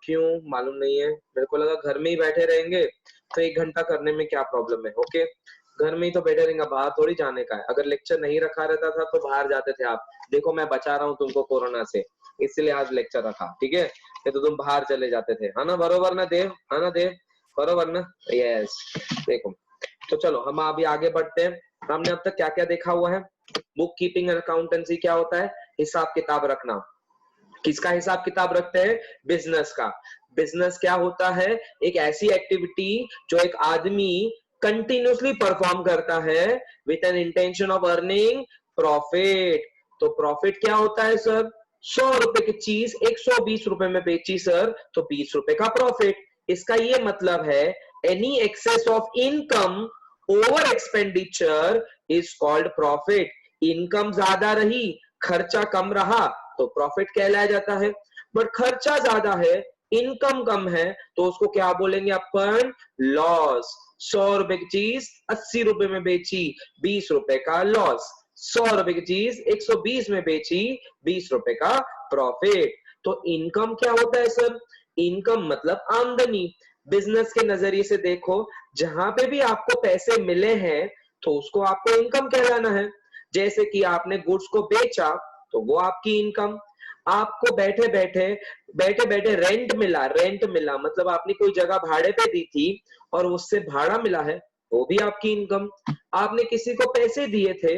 क्यों मालूम नहीं है, मेरे को लगा घर में ही बैठे रहेंगे तो 1 घंटा करने में क्या प्रॉब्लम है। ओके, घर में ही तो बैठे रहेंगे, बाहर थोड़ी जाने का है। अगर लेक्चर नहीं रखा रहता था तो बाहर जाते थे आप। देखो मैं बचा रहा हूँ तुमको कोरोना से, इसलिए आज लेक्चर रखा, ठीक है। ये तो तुम बाहर चले जाते थे, है ना, बरोबर ना देव, है ना देव, बरोबर ना, यस। देखो तो चलो हम अभी आगे बढ़ते हैं। हमने अब तक क्या क्या देखा हुआ है। बुक कीपिंग एंड अकाउंटेंसी क्या होता है, हिसाब किताब रखना। किसका हिसाब किताब रखते हैं, बिजनेस का। बिजनेस क्या होता है, एक ऐसी एक्टिविटी जो एक आदमी कंटिन्यूसली परफॉर्म करता है with an intention of earning profit. तो प्रॉफिट क्या होता है सर, 100 रुपए की चीज 120 रुपए में बेची सर, तो 20 रुपए का प्रॉफिट। इसका ये मतलब है any excess of income over expenditure is called profit. Income ज्यादा रही, खर्चा कम रहा तो प्रॉफिट कहलाया जाता है। बट खर्चा ज्यादा है, इनकम कम है, तो उसको क्या बोलेंगे अपन, लॉस। 100 रुपए की चीज 80 रुपए में बेची, 20 रुपए का लॉस। 100 रुपए की चीज 120 में बेची, 20 रुपए का प्रॉफिट। तो इनकम क्या होता है सर, इनकम मतलब आमदनी। बिजनेस के नजरिए से देखो, जहां पे भी आपको पैसे मिले हैं तो उसको आपको इनकम कहलाना है। जैसे कि आपने गुड्स को बेचा तो वो आपकी इनकम। आपको बैठे बैठे रेंट मिला मतलब आपने कोई जगह भाड़े पे दी थी और उससे भाड़ा मिला है, वो भी आपकी इनकम। आपने किसी को पैसे दिए थे,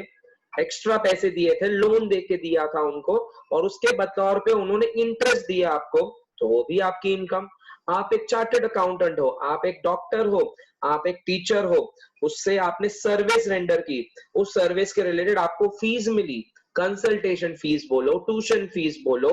एक्स्ट्रा पैसे दिए थे, लोन दे के दिया था उनको, और उसके बतौर पे उन्होंने इंटरेस्ट दिया आपको, तो वो भी आपकी इनकम। आप एक चार्टर्ड अकाउंटेंट हो, आप एक डॉक्टर हो, आप एक टीचर हो, उससे आपने सर्विस रेंडर की, उस सर्विस के रिलेटेड आपको फीस मिली, कंसल्टेशन फीस बोलो, ट्यूशन फीस बोलो,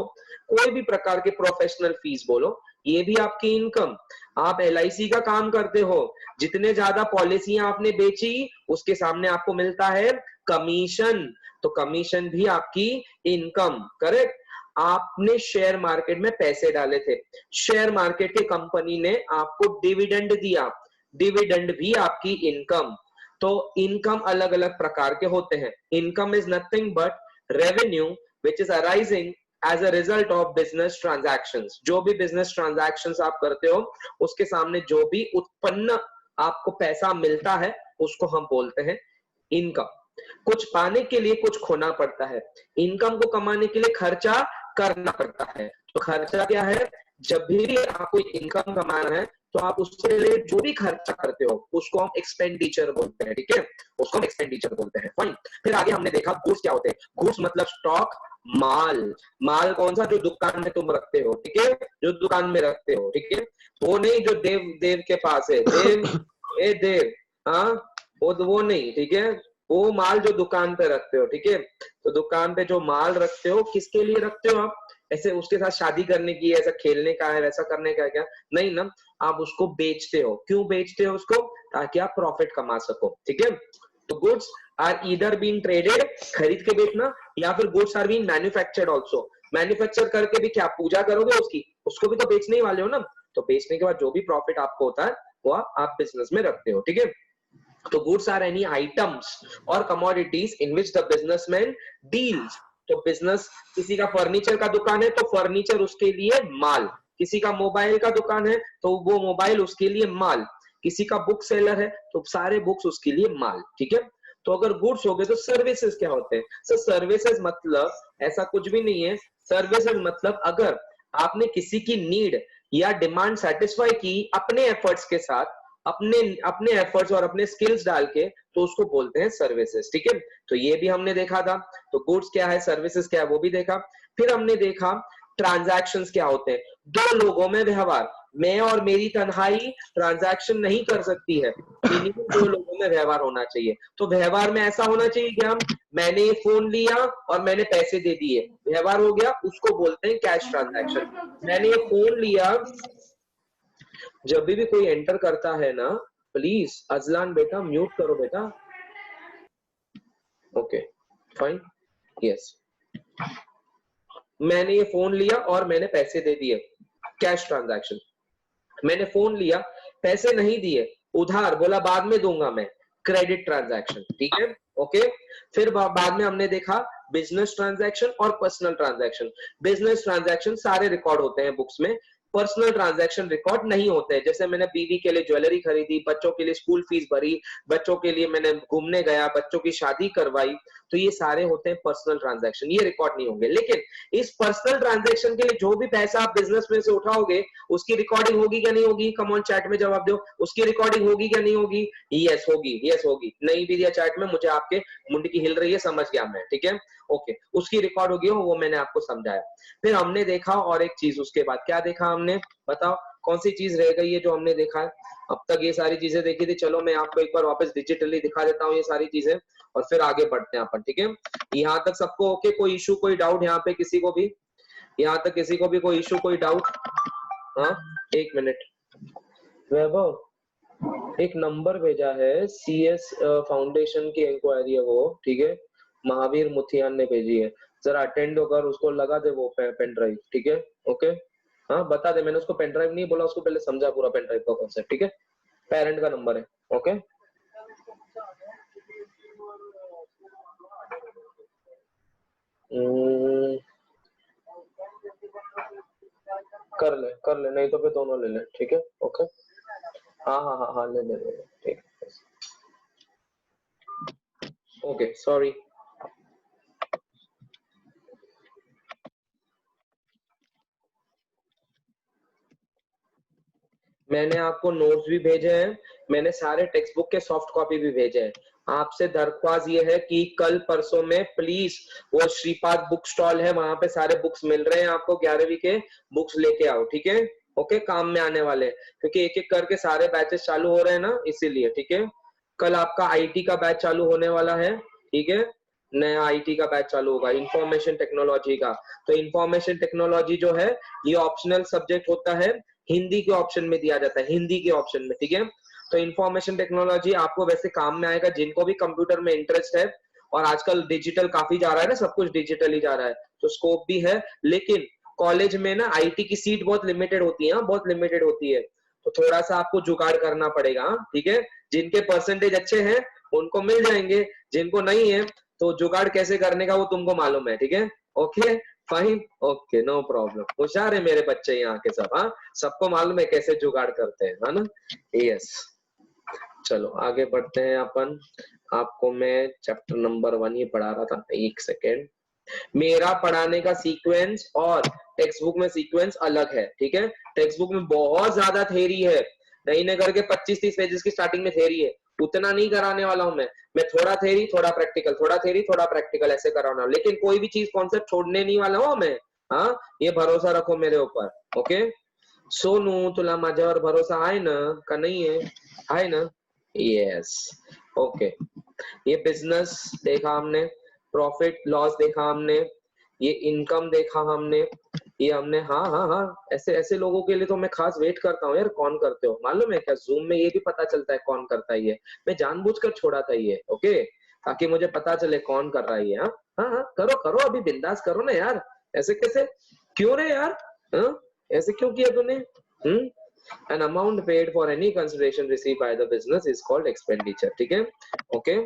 कोई भी प्रकार के प्रोफेशनल फीस बोलो, ये भी आपकी इनकम। आप एलआईसी का काम करते हो, जितने ज्यादा पॉलिसियां आपने बेची उसके सामने आपको मिलता है कमीशन, तो कमीशन भी आपकी इनकम, करेक्ट। आपने शेयर मार्केट में पैसे डाले थे, शेयर मार्केट की कंपनी ने आपको डिविडेंड दिया, डिविडेंड भी आपकी इनकम। तो इनकम अलग अलग प्रकार के होते हैं। Income is nothing but revenue which is arising as a result of business transactions. जो भी बिजनेस ट्रांजैक्शंस आप करते हो उसके सामने जो भी उत्पन्न आपको पैसा मिलता है उसको हम बोलते हैं इनकम। कुछ पाने के लिए कुछ खोना पड़ता है, इनकम को कमाने के लिए खर्चा करना पड़ता है। तो खर्चा क्या है, जब भी आपको इनकम कमाना है तो आप उससे रिलेटेड जो भी खर्चा करते हो उसको हम एक्सपेंडिचर बोलते हैं, ठीक है, उसको हम एक्सपेंडिचर बोलते हैं। फाइन। फिर आगे हमने देखा गुड्स क्या होते हैं। गुड्स मतलब स्टॉक, माल। माल कौन सा, जो दुकान में तुम रखते हो, ठीक है, जो दुकान में रखते हो, ठीक है, वो नहीं जो देव देव के पास है, देव ए देव, हाँ, वो नहीं, ठीक है, वो माल जो दुकान पे रखते हो, ठीक है। तो दुकान पे जो माल रखते हो किसके लिए रखते हो आप, ऐसे उसके साथ शादी करने की, ऐसा खेलने का है, वैसा करने का है क्या, नहीं ना। आप उसको बेचते हो, क्यों बेचते हो उसको, ताकि आप प्रॉफिट कमा सको, ठीक है। तो goods are either being traded, खरीद के बेचना, या फिर goods are being manufactured also. Manufacture करके भी क्या पूजा करोगे उसकी, उसको भी तो बेचने ही वाले हो ना। तो बेचने के बाद जो भी प्रॉफिट आपको होता है वो आप बिजनेस में रखते हो, ठीक है। तो गुड्स आर एनी आइटम्स और commodities in which the businessman deals. तो बिजनेस, किसी का फर्नीचर का दुकान है तो फर्नीचर उसके लिए माल, किसी का मोबाइल का दुकान है तो वो मोबाइल उसके लिए माल, किसी का बुक सेलर है तो सारे बुक्स उसके लिए माल, ठीक है। तो अगर गुड्स हो गए तो सर्विसेज क्या होते हैं, सर सर्विसेज मतलब ऐसा कुछ भी नहीं है। सर्विसेज मतलब अगर आपने किसी की नीड या डिमांड सेटिस्फाई की अपने एफर्ट्स के साथ, अपने अपने एफर्ट्स और अपने स्किल्स डाल के, तो उसको बोलते हैं सर्विसेज, ठीक है। तो ये भी हमने देखा था। तो गुड्स क्या है, सर्विसेज क्या है, वो भी देखा। फिर हमने देखा ट्रांजैक्शंस क्या होते हैं, दो लोगों में व्यवहार। मैं और मेरी तन्हाई ट्रांजैक्शन नहीं कर सकती है, मिनिमम दो लोगों में व्यवहार होना चाहिए। तो व्यवहार में ऐसा होना चाहिए कि हम, मैंने ये फोन लिया और मैंने पैसे दे दिए, व्यवहार हो गया, उसको बोलते हैं कैश ट्रांजैक्शन। मैंने ये फोन लिया, जब भी कोई एंटर करता है ना, प्लीज अजलान बेटा म्यूट करो बेटा, ओके फाइन, यस। मैंने ये फोन लिया और मैंने पैसे दे दिए, कैश ट्रांजैक्शन। मैंने फोन लिया, पैसे नहीं दिए, उधार बोला बाद में दूंगा मैं, क्रेडिट ट्रांजैक्शन, ठीक है, ओके। फिर बाद में हमने देखा बिजनेस ट्रांजैक्शन और पर्सनल ट्रांजैक्शन। बिजनेस ट्रांजैक्शन सारे रिकॉर्ड होते हैं बुक्स में, पर्सनल ट्रांजैक्शन रिकॉर्ड नहीं होते हैं। जैसे मैंने बीवी के लिए ज्वेलरी खरीदी, बच्चों के लिए स्कूल फीस भरी, बच्चों के लिए मैंने घूमने गया, बच्चों की शादी करवाई, तो ये सारे होते हैं पर्सनल ट्रांजैक्शन, ये रिकॉर्ड नहीं होंगे। लेकिन इस पर्सनल ट्रांजैक्शन के लिए जो भी पैसा आप बिजनेस में से उठाओगे उसकी रिकॉर्डिंग होगी क्या नहीं होगी? कम ऑन चैट में जवाब दो, उसकी रिकॉर्डिंग होगी क्या नहीं होगी? यस होगी, यस होगी। नहीं भी दिया चैट में, मुझे आपके मुंडी की हिल रही है, समझ गया मैं, ठीक है, ओके, उसकी रिकॉर्ड होगी, वो मैंने आपको समझाया। फिर हमने देखा और एक चीज, उसके बाद क्या देखा हमने, बताओ कौन सी चीज रह गई है जो हमने देखा है? अब तक ये सारी चीजें देखी थी, चलो मैं आपको एक बार वापस डिजिटली दिखा देता हूँ ये सारी चीजें, और फिर आगे बढ़ते हैं अपन, ठीक है? यहाँ तक सबको ओके? कोई इशू, कोई डाउट यहाँ पे किसी को भी? यहाँ तक किसी को भी कोई इशू, कोई डाउट? हाँ, एक मिनट, वैभव एक नंबर भेजा है, सीएस फाउंडेशन की इंक्वायरी है वो, ठीक है, महावीर मुथियान ने भेजी है, जरा अटेंड होकर उसको लगा दे वो पेन ड्राइव, ठीक है, ओके, हाँ बता दे, मैंने उसको पेन ड्राइव नहीं बोला, उसको पहले समझा पूरा पेन ड्राइव का कॉन्सेप्ट, ठीक है, पेरेंट का नंबर है, ओके। कर ले, नहीं तो फिर दोनों ले ले, ठीक है, ओके, हाँ हाँ हाँ हाँ, ले ले ले, ठीक है, ओके, सॉरी। मैंने आपको नोट्स भी भेजे हैं, मैंने सारे टेक्स्ट बुक के सॉफ्ट कॉपी भी भेजे हैं। आपसे दरख्वास्त ये है कि कल परसों में प्लीज वो श्रीपाद बुक स्टॉल है, वहां पे सारे बुक्स मिल रहे हैं आपको, 11वीं के बुक्स लेके आओ, ठीक है, ओके, काम में आने वाले, क्योंकि एक एक करके सारे बैचेस चालू हो रहे हैं ना, इसीलिए, ठीक है। कल आपका आईटी का बैच चालू होने वाला है, ठीक है, नया आईटी का बैच चालू होगा, इंफॉर्मेशन टेक्नोलॉजी का। तो इंफॉर्मेशन टेक्नोलॉजी जो है ये ऑप्शनल सब्जेक्ट होता है, हिंदी के ऑप्शन में दिया जाता है, हिंदी के ऑप्शन में, ठीक है। तो इंफॉर्मेशन टेक्नोलॉजी आपको वैसे काम में आएगा जिनको भी कंप्यूटर में इंटरेस्ट है, और आजकल डिजिटल काफी जा रहा है ना, सब कुछ डिजिटल ही जा रहा है, तो स्कोप भी है। लेकिन कॉलेज में ना आईटी की सीट बहुत लिमिटेड होती है, बहुत लिमिटेड होती है, तो थोड़ा सा आपको जुगाड़ करना पड़ेगा, ठीक है। जिनके परसेंटेज अच्छे हैं उनको मिल जाएंगे, जिनको नहीं है तो जुगाड़ कैसे करने का वो तुमको मालूम है, ठीक है, okay fine, okay, no problem. होशियार है मेरे बच्चे यहाँ के सब, हाँ, सबको मालूम है कैसे जुगाड़ करते हैं, है ना, यस। चलो आगे बढ़ते हैं अपन। आपको मैं चैप्टर नंबर 1 ही पढ़ा रहा था, एक सेकेंड। मेरा पढ़ाने का सीक्वेंस और टेक्स्ट बुक में सीक्वेंस अलग है, ठीक है। टेक्स्ट बुक में बहुत ज्यादा थ्योरी है, नहीं ने करके 25-30 पेजेस की स्टार्टिंग में थ्योरी है, उतना नहीं कराने वाला हूं मैं थोड़ा थ्योरी थोड़ा प्रैक्टिकल, थोड़ा थ्योरी थोड़ा प्रैक्टिकल, ऐसे कराना। लेकिन कोई भी चीज कॉन्सेप्ट छोड़ने नहीं वाला हूं मैं, हाँ, ये भरोसा रखो मेरे ऊपर, ओके। सोनू तुला माझ्यावर भरोसा आहे ना, का नहीं है ना, यस, ओके। ये बिजनेस देखा हमने, प्रॉफिट लॉस देखा हमने, ये इनकम देखा हमने, ये हमने, हाँ हाँ हाँ, ऐसे ऐसे लोगों के लिए तो मैं खास वेट करता हूँ यार, कौन करते हो मालूम है क्या, जूम में ये भी पता चलता है कौन करता है ये, मैं जानबूझकर छोड़ा था ये, ओके, ताकि मुझे पता चले कौन कर रहा है ये, हाँ हाँ हाँ, करो करो अभी बिंदास करो ना यार, ऐसे कैसे, क्यों रे यार, हाँ, ऐसे क्यों किया तूने, An amount paid for any consideration received by the business is called expenditure, ठीक है, ओके,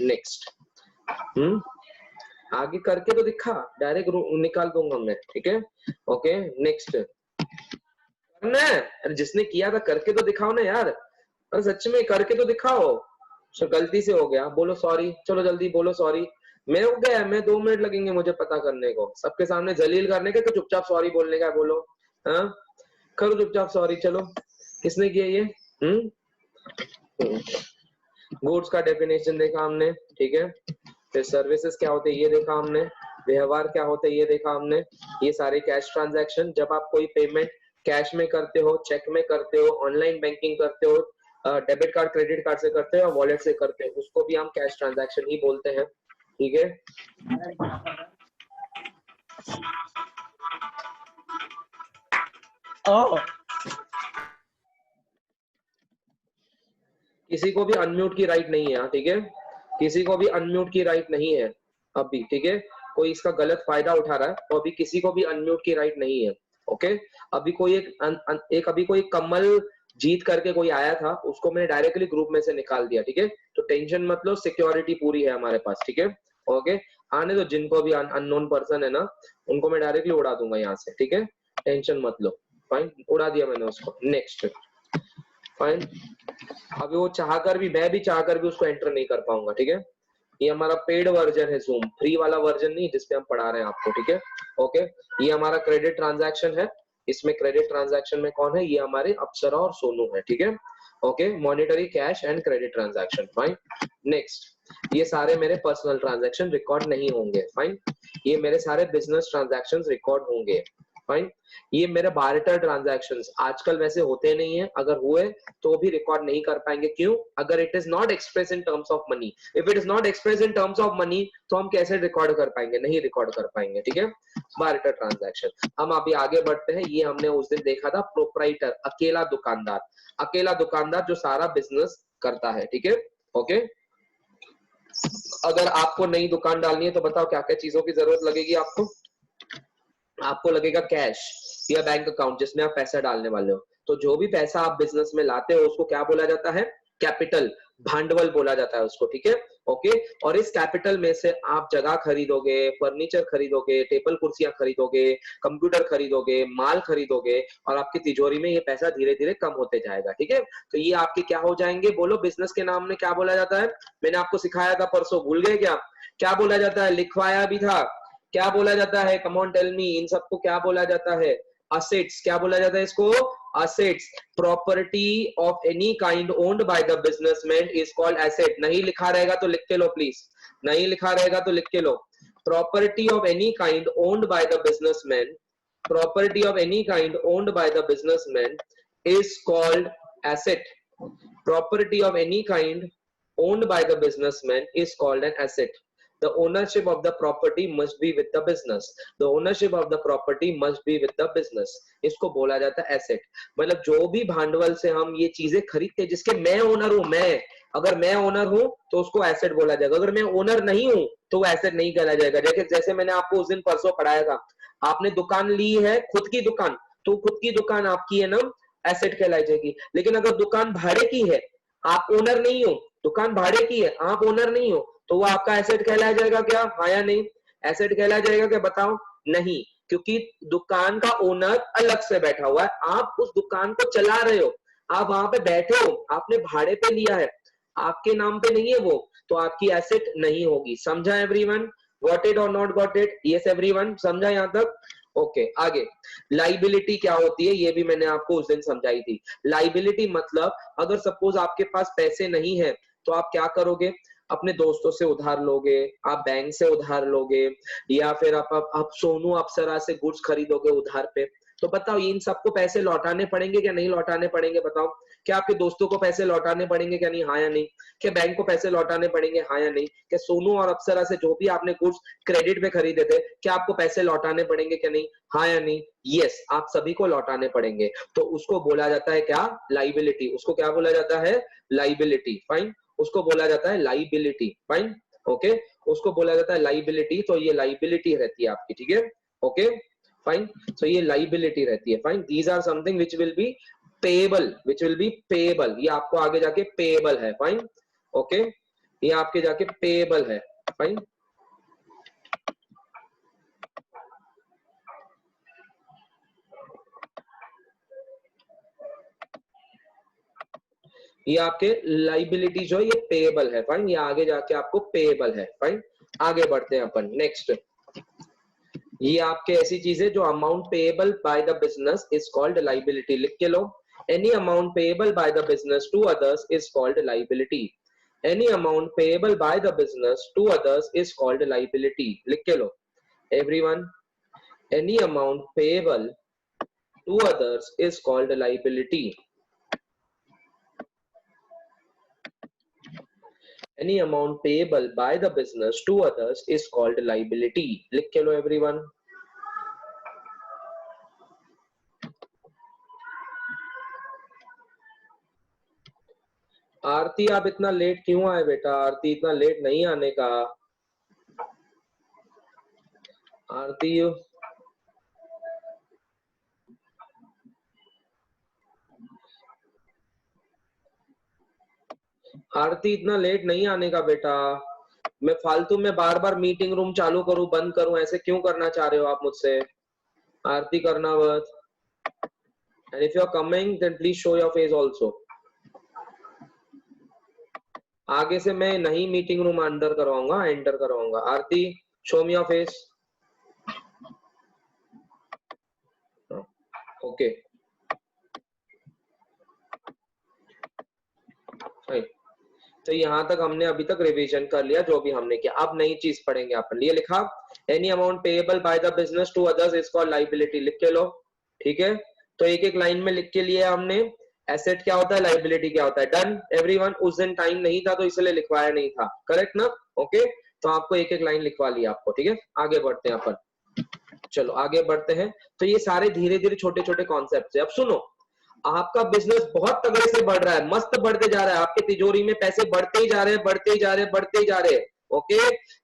नेक्स्ट, आगे करके तो दिखा, डायरेक्ट निकाल दूंगा मैं, ठीक है, ओके, नेक्स्ट करना है, अरे जिसने किया था करके तो दिखाओ ना यार, अरे सच में करके तो दिखाओ, तो गलती से हो गया, बोलो सॉरी, चलो जल्दी बोलो सॉरी, मैं हो गया, मैं 2 मिनट लगेंगे मुझे पता करने को, सबके सामने जलील करने का कि चुपचाप सॉरी बोलने का, बोलो, हाँ, करो चुपचाप सॉरी, चलो, किसने किया ये, गुड्स का डेफिनेशन देखा हमने, ठीक है, फिर सर्विसेज क्या होते हैं ये देखा हमने, व्यवहार क्या होते हैं ये देखा हमने, ये सारे कैश ट्रांजैक्शन, जब आप कोई पेमेंट कैश में करते हो, चेक में करते हो, ऑनलाइन बैंकिंग करते हो, डेबिट कार्ड क्रेडिट कार्ड से करते हो, वॉलेट से करते हो, उसको भी हम कैश ट्रांजैक्शन ही बोलते हैं, ठीक है। किसी को भी अनम्यूट की राइट नहीं है, ठीक है, किसी को भी अनम्यूट की राइट नहीं है अभी, ठीक है, कोई इसका गलत फायदा उठा रहा है तो अभी किसी को भी अनम्यूट की राइट नहीं है, ओके। अभी कोई एक अभी कोई कमल जीत करके कोई आया था, उसको मैंने डायरेक्टली ग्रुप में से निकाल दिया, ठीक है, तो टेंशन मत लो, सिक्योरिटी पूरी है हमारे पास, ठीक है, ओके। आने दो, जिनको भी अननोन पर्सन है ना, उनको मैं डायरेक्टली उड़ा दूंगा यहाँ से, ठीक है, टेंशन मत लो, फाइन, उड़ा दिया मैंने उसको। Next, fine. अभी वो चाहकर भी, मैं भी चाहकर भी उसको एंटर नहीं कर पाऊंगा, ठीक है। ये हमारा पेड वर्जन है जूम, फ्री वाला वर्जन नहीं जिसपे हम पढ़ा रहे हैं आपको, ठीक है। ओके, ये हमारा क्रेडिट ट्रांजैक्शन है। इसमें क्रेडिट ट्रांजैक्शन में कौन है? ये हमारे अप्सरा और सोनू है, ठीक है। Okay, monetary, cash and credit transaction, fine. Next, ये सारे मेरे पर्सनल ट्रांजैक्शन रिकॉर्ड नहीं होंगे, फाइन। ये मेरे सारे बिजनेस ट्रांजैक्शन रिकॉर्ड होंगे, फाइन। ये मेरे बार्टर ट्रांजैक्शंस आजकल वैसे होते नहीं है, अगर हुए तो भी रिकॉर्ड नहीं कर पाएंगे। क्यों? अगर it is not express in terms of money. If it is not express in terms of money तो हम कैसे रिकॉर्ड कर पाएंगे? नहीं रिकॉर्ड कर पाएंगे, ठीक है। Barter transaction. हम अभी आगे बढ़ते हैं। ये हमने उस दिन देखा था प्रोप्राइटर, अकेला दुकानदार। अकेला दुकानदार जो सारा बिजनेस करता है, ठीक है। ओके, अगर आपको नई दुकान डालनी है तो बताओ क्या क्या चीजों की जरूरत लगेगी आपको? आपको लगेगा कैश या बैंक अकाउंट जिसमें आप पैसा डालने वाले हो। तो जो भी पैसा आप बिजनेस में लाते हो उसको क्या बोला जाता है? कैपिटल, भांडवल बोला जाता है उसको, ठीक है। ओके, और इस कैपिटल में से आप जगह खरीदोगे, फर्नीचर खरीदोगे, टेबल कुर्सियां खरीदोगे, कंप्यूटर खरीदोगे, माल खरीदोगे, और आपकी तिजोरी में ये पैसा धीरे धीरे कम होते जाएगा, ठीक है। तो ये आपके क्या हो जाएंगे? बोलो, बिजनेस के नाम में क्या बोला जाता है? मैंने आपको सिखाया था परसों, भूल गए क्या? क्या बोला जाता है? लिखवाया भी था। क्या बोला जाता है? कम ऑन टेल मी, इन सबको क्या बोला जाता है? असेट्स। क्या बोला जाता है इसको? Assets. Property of any kind owned by the businessman is called asset. नहीं लिखा रहेगा तो लिख के लो प्लीज, नहीं लिखा रहेगा तो लिख के लो। Property of any kind owned by the businessman, property of any kind owned by the businessman is called asset. Property of any kind owned by the businessman is called an asset. The ownership of the property must be with the business. The ownership of the property must be with the business. इसको बोला जाता है asset. मतलब जो भी भांडवल से हम ये चीजें खरीदते हैं जिसके मैं ओनर हूं, मैं अगर मैं ओनर हूं तो उसको एसेट बोला जाएगा। अगर मैं ओनर नहीं हूं तो वो एसेट नहीं कहला जाएगा। जैसे मैंने आपको उस दिन परसों पढ़ाया था, आपने दुकान ली है, खुद की दुकान, तो खुद की दुकान आपकी है ना, एसेट कहलाई जाएगी। लेकिन अगर दुकान भाड़े की है, आप ओनर नहीं हो, दुकान भाड़े की है, आप ओनर नहीं हो, तो वो आपका एसेट कहलाया जाएगा क्या? हाँ या नहीं? एसेट कहलाया जाएगा क्या? बताओ। नहीं, क्योंकि दुकान का ओनर अलग से बैठा हुआ है, आप उस दुकान को चला रहे हो, आप वहां पे बैठे हो, आपने भाड़े पे लिया है, आपके नाम पे नहीं है वो, तो आपकी एसेट नहीं होगी। समझा एवरीवन? गॉट इट और not got it? Yes everyone, समझा यहां तक? ओके, आगे लाइबिलिटी क्या होती है ये भी मैंने आपको उस दिन समझाई थी। लाइबिलिटी मतलब अगर सपोज आपके पास पैसे नहीं है तो आप क्या करोगे? अपने दोस्तों से उधार लोगे, आप बैंक से उधार लोगे, या फिर आप सोनू अप्सरा से गुड्स खरीदोगे उधार पे। तो बताओ, इन सबको पैसे लौटाने पड़ेंगे क्या नहीं लौटाने पड़ेंगे? बताओ, क्या आपके दोस्तों को पैसे लौटाने पड़ेंगे क्या नहीं? हाँ या नहीं? क्या बैंक को पैसे लौटाने पड़ेंगे? हाँ या नहीं? क्या सोनू और अप्सरा से जो भी आपने गुड्स क्रेडिट पे खरीदे थे, क्या आपको पैसे लौटाने पड़ेंगे क्या नहीं? हाँ या नहीं? यस, आप सभी को लौटाने पड़ेंगे। तो उसको बोला जाता है क्या? लाइबिलिटी। उसको क्या बोला जाता है? Liability, fine. उसको बोला जाता है लाइबिलिटी, फाइन। ओके, उसको बोला जाता है लाइबिलिटी। तो ये लाइबिलिटी रहती है आपकी, ठीक है। Okay, fine. तो ये लाइबिलिटी रहती है, fine. These are something which will be payable, which will be payable. ये आपको आगे जाके पेएबल है, फाइन। ओके, ये आपके जाके पेएबल है, फाइन। ये आपके लाइबिलिटी जो है ये पेएबल है, फाइन। ये आगे जाके आपको पेएबल है, फाइन। आगे बढ़ते हैं अपन, नेक्स्ट। ये आपके ऐसी चीजें जो amount payable by the business is called liability. लिख के लो, any amount payable by the business to others is called liability. Any amount payable by the business to others is called liability. लिख के लो everyone, any amount payable to others is called liability. Any amount payable by the business to others is called liability. लिख के लो everyone. आरती, आप इतना late क्यों आए बेटा? आरती, इतना लेट नहीं आने का। आरती, आरती इतना लेट नहीं आने का बेटा। मैं फालतू में बार बार मीटिंग रूम चालू करूं बंद करूं, ऐसे क्यों करना चाह रहे हो आप मुझसे? आरती करना बस। And if you are coming, then please show your face also. आगे से मैं नहीं मीटिंग रूम अंदर करवाऊंगा, एंटर करवाऊंगा. आरती, show me your face. Okay. तो यहाँ तक हमने अभी तक रिवीजन कर लिया जो भी हमने किया. अब नई चीज पढ़ेंगे अपन. ये लिखा, any amount payable by the business to others is called liability. लिख के लो. ठीक है, तो एक एक लाइन में लिख के लिया हमने. एसेट क्या होता है, लायबिलिटी क्या होता है. Done everyone. उस दिन टाइम नहीं था तो इसलिए लिखवाया नहीं था. करेक्ट ना. ओके, तो आपको एक एक लाइन लिखवा लिया आपको. ठीक है, आगे बढ़ते हैं अपन. चलो आगे बढ़ते हैं. तो ये सारे धीरे धीरे छोटे छोटे कॉन्सेप्ट है. अब सुनो, आपका बिजनेस बहुत तगड़े से बढ़ रहा है, मस्त बढ़ते जा रहा है. आपके तिजोरी में पैसे बढ़ते ही जा रहे हैं, बढ़ते ही जा रहे हैं, बढ़ते ही जा रहे हैं. ओके,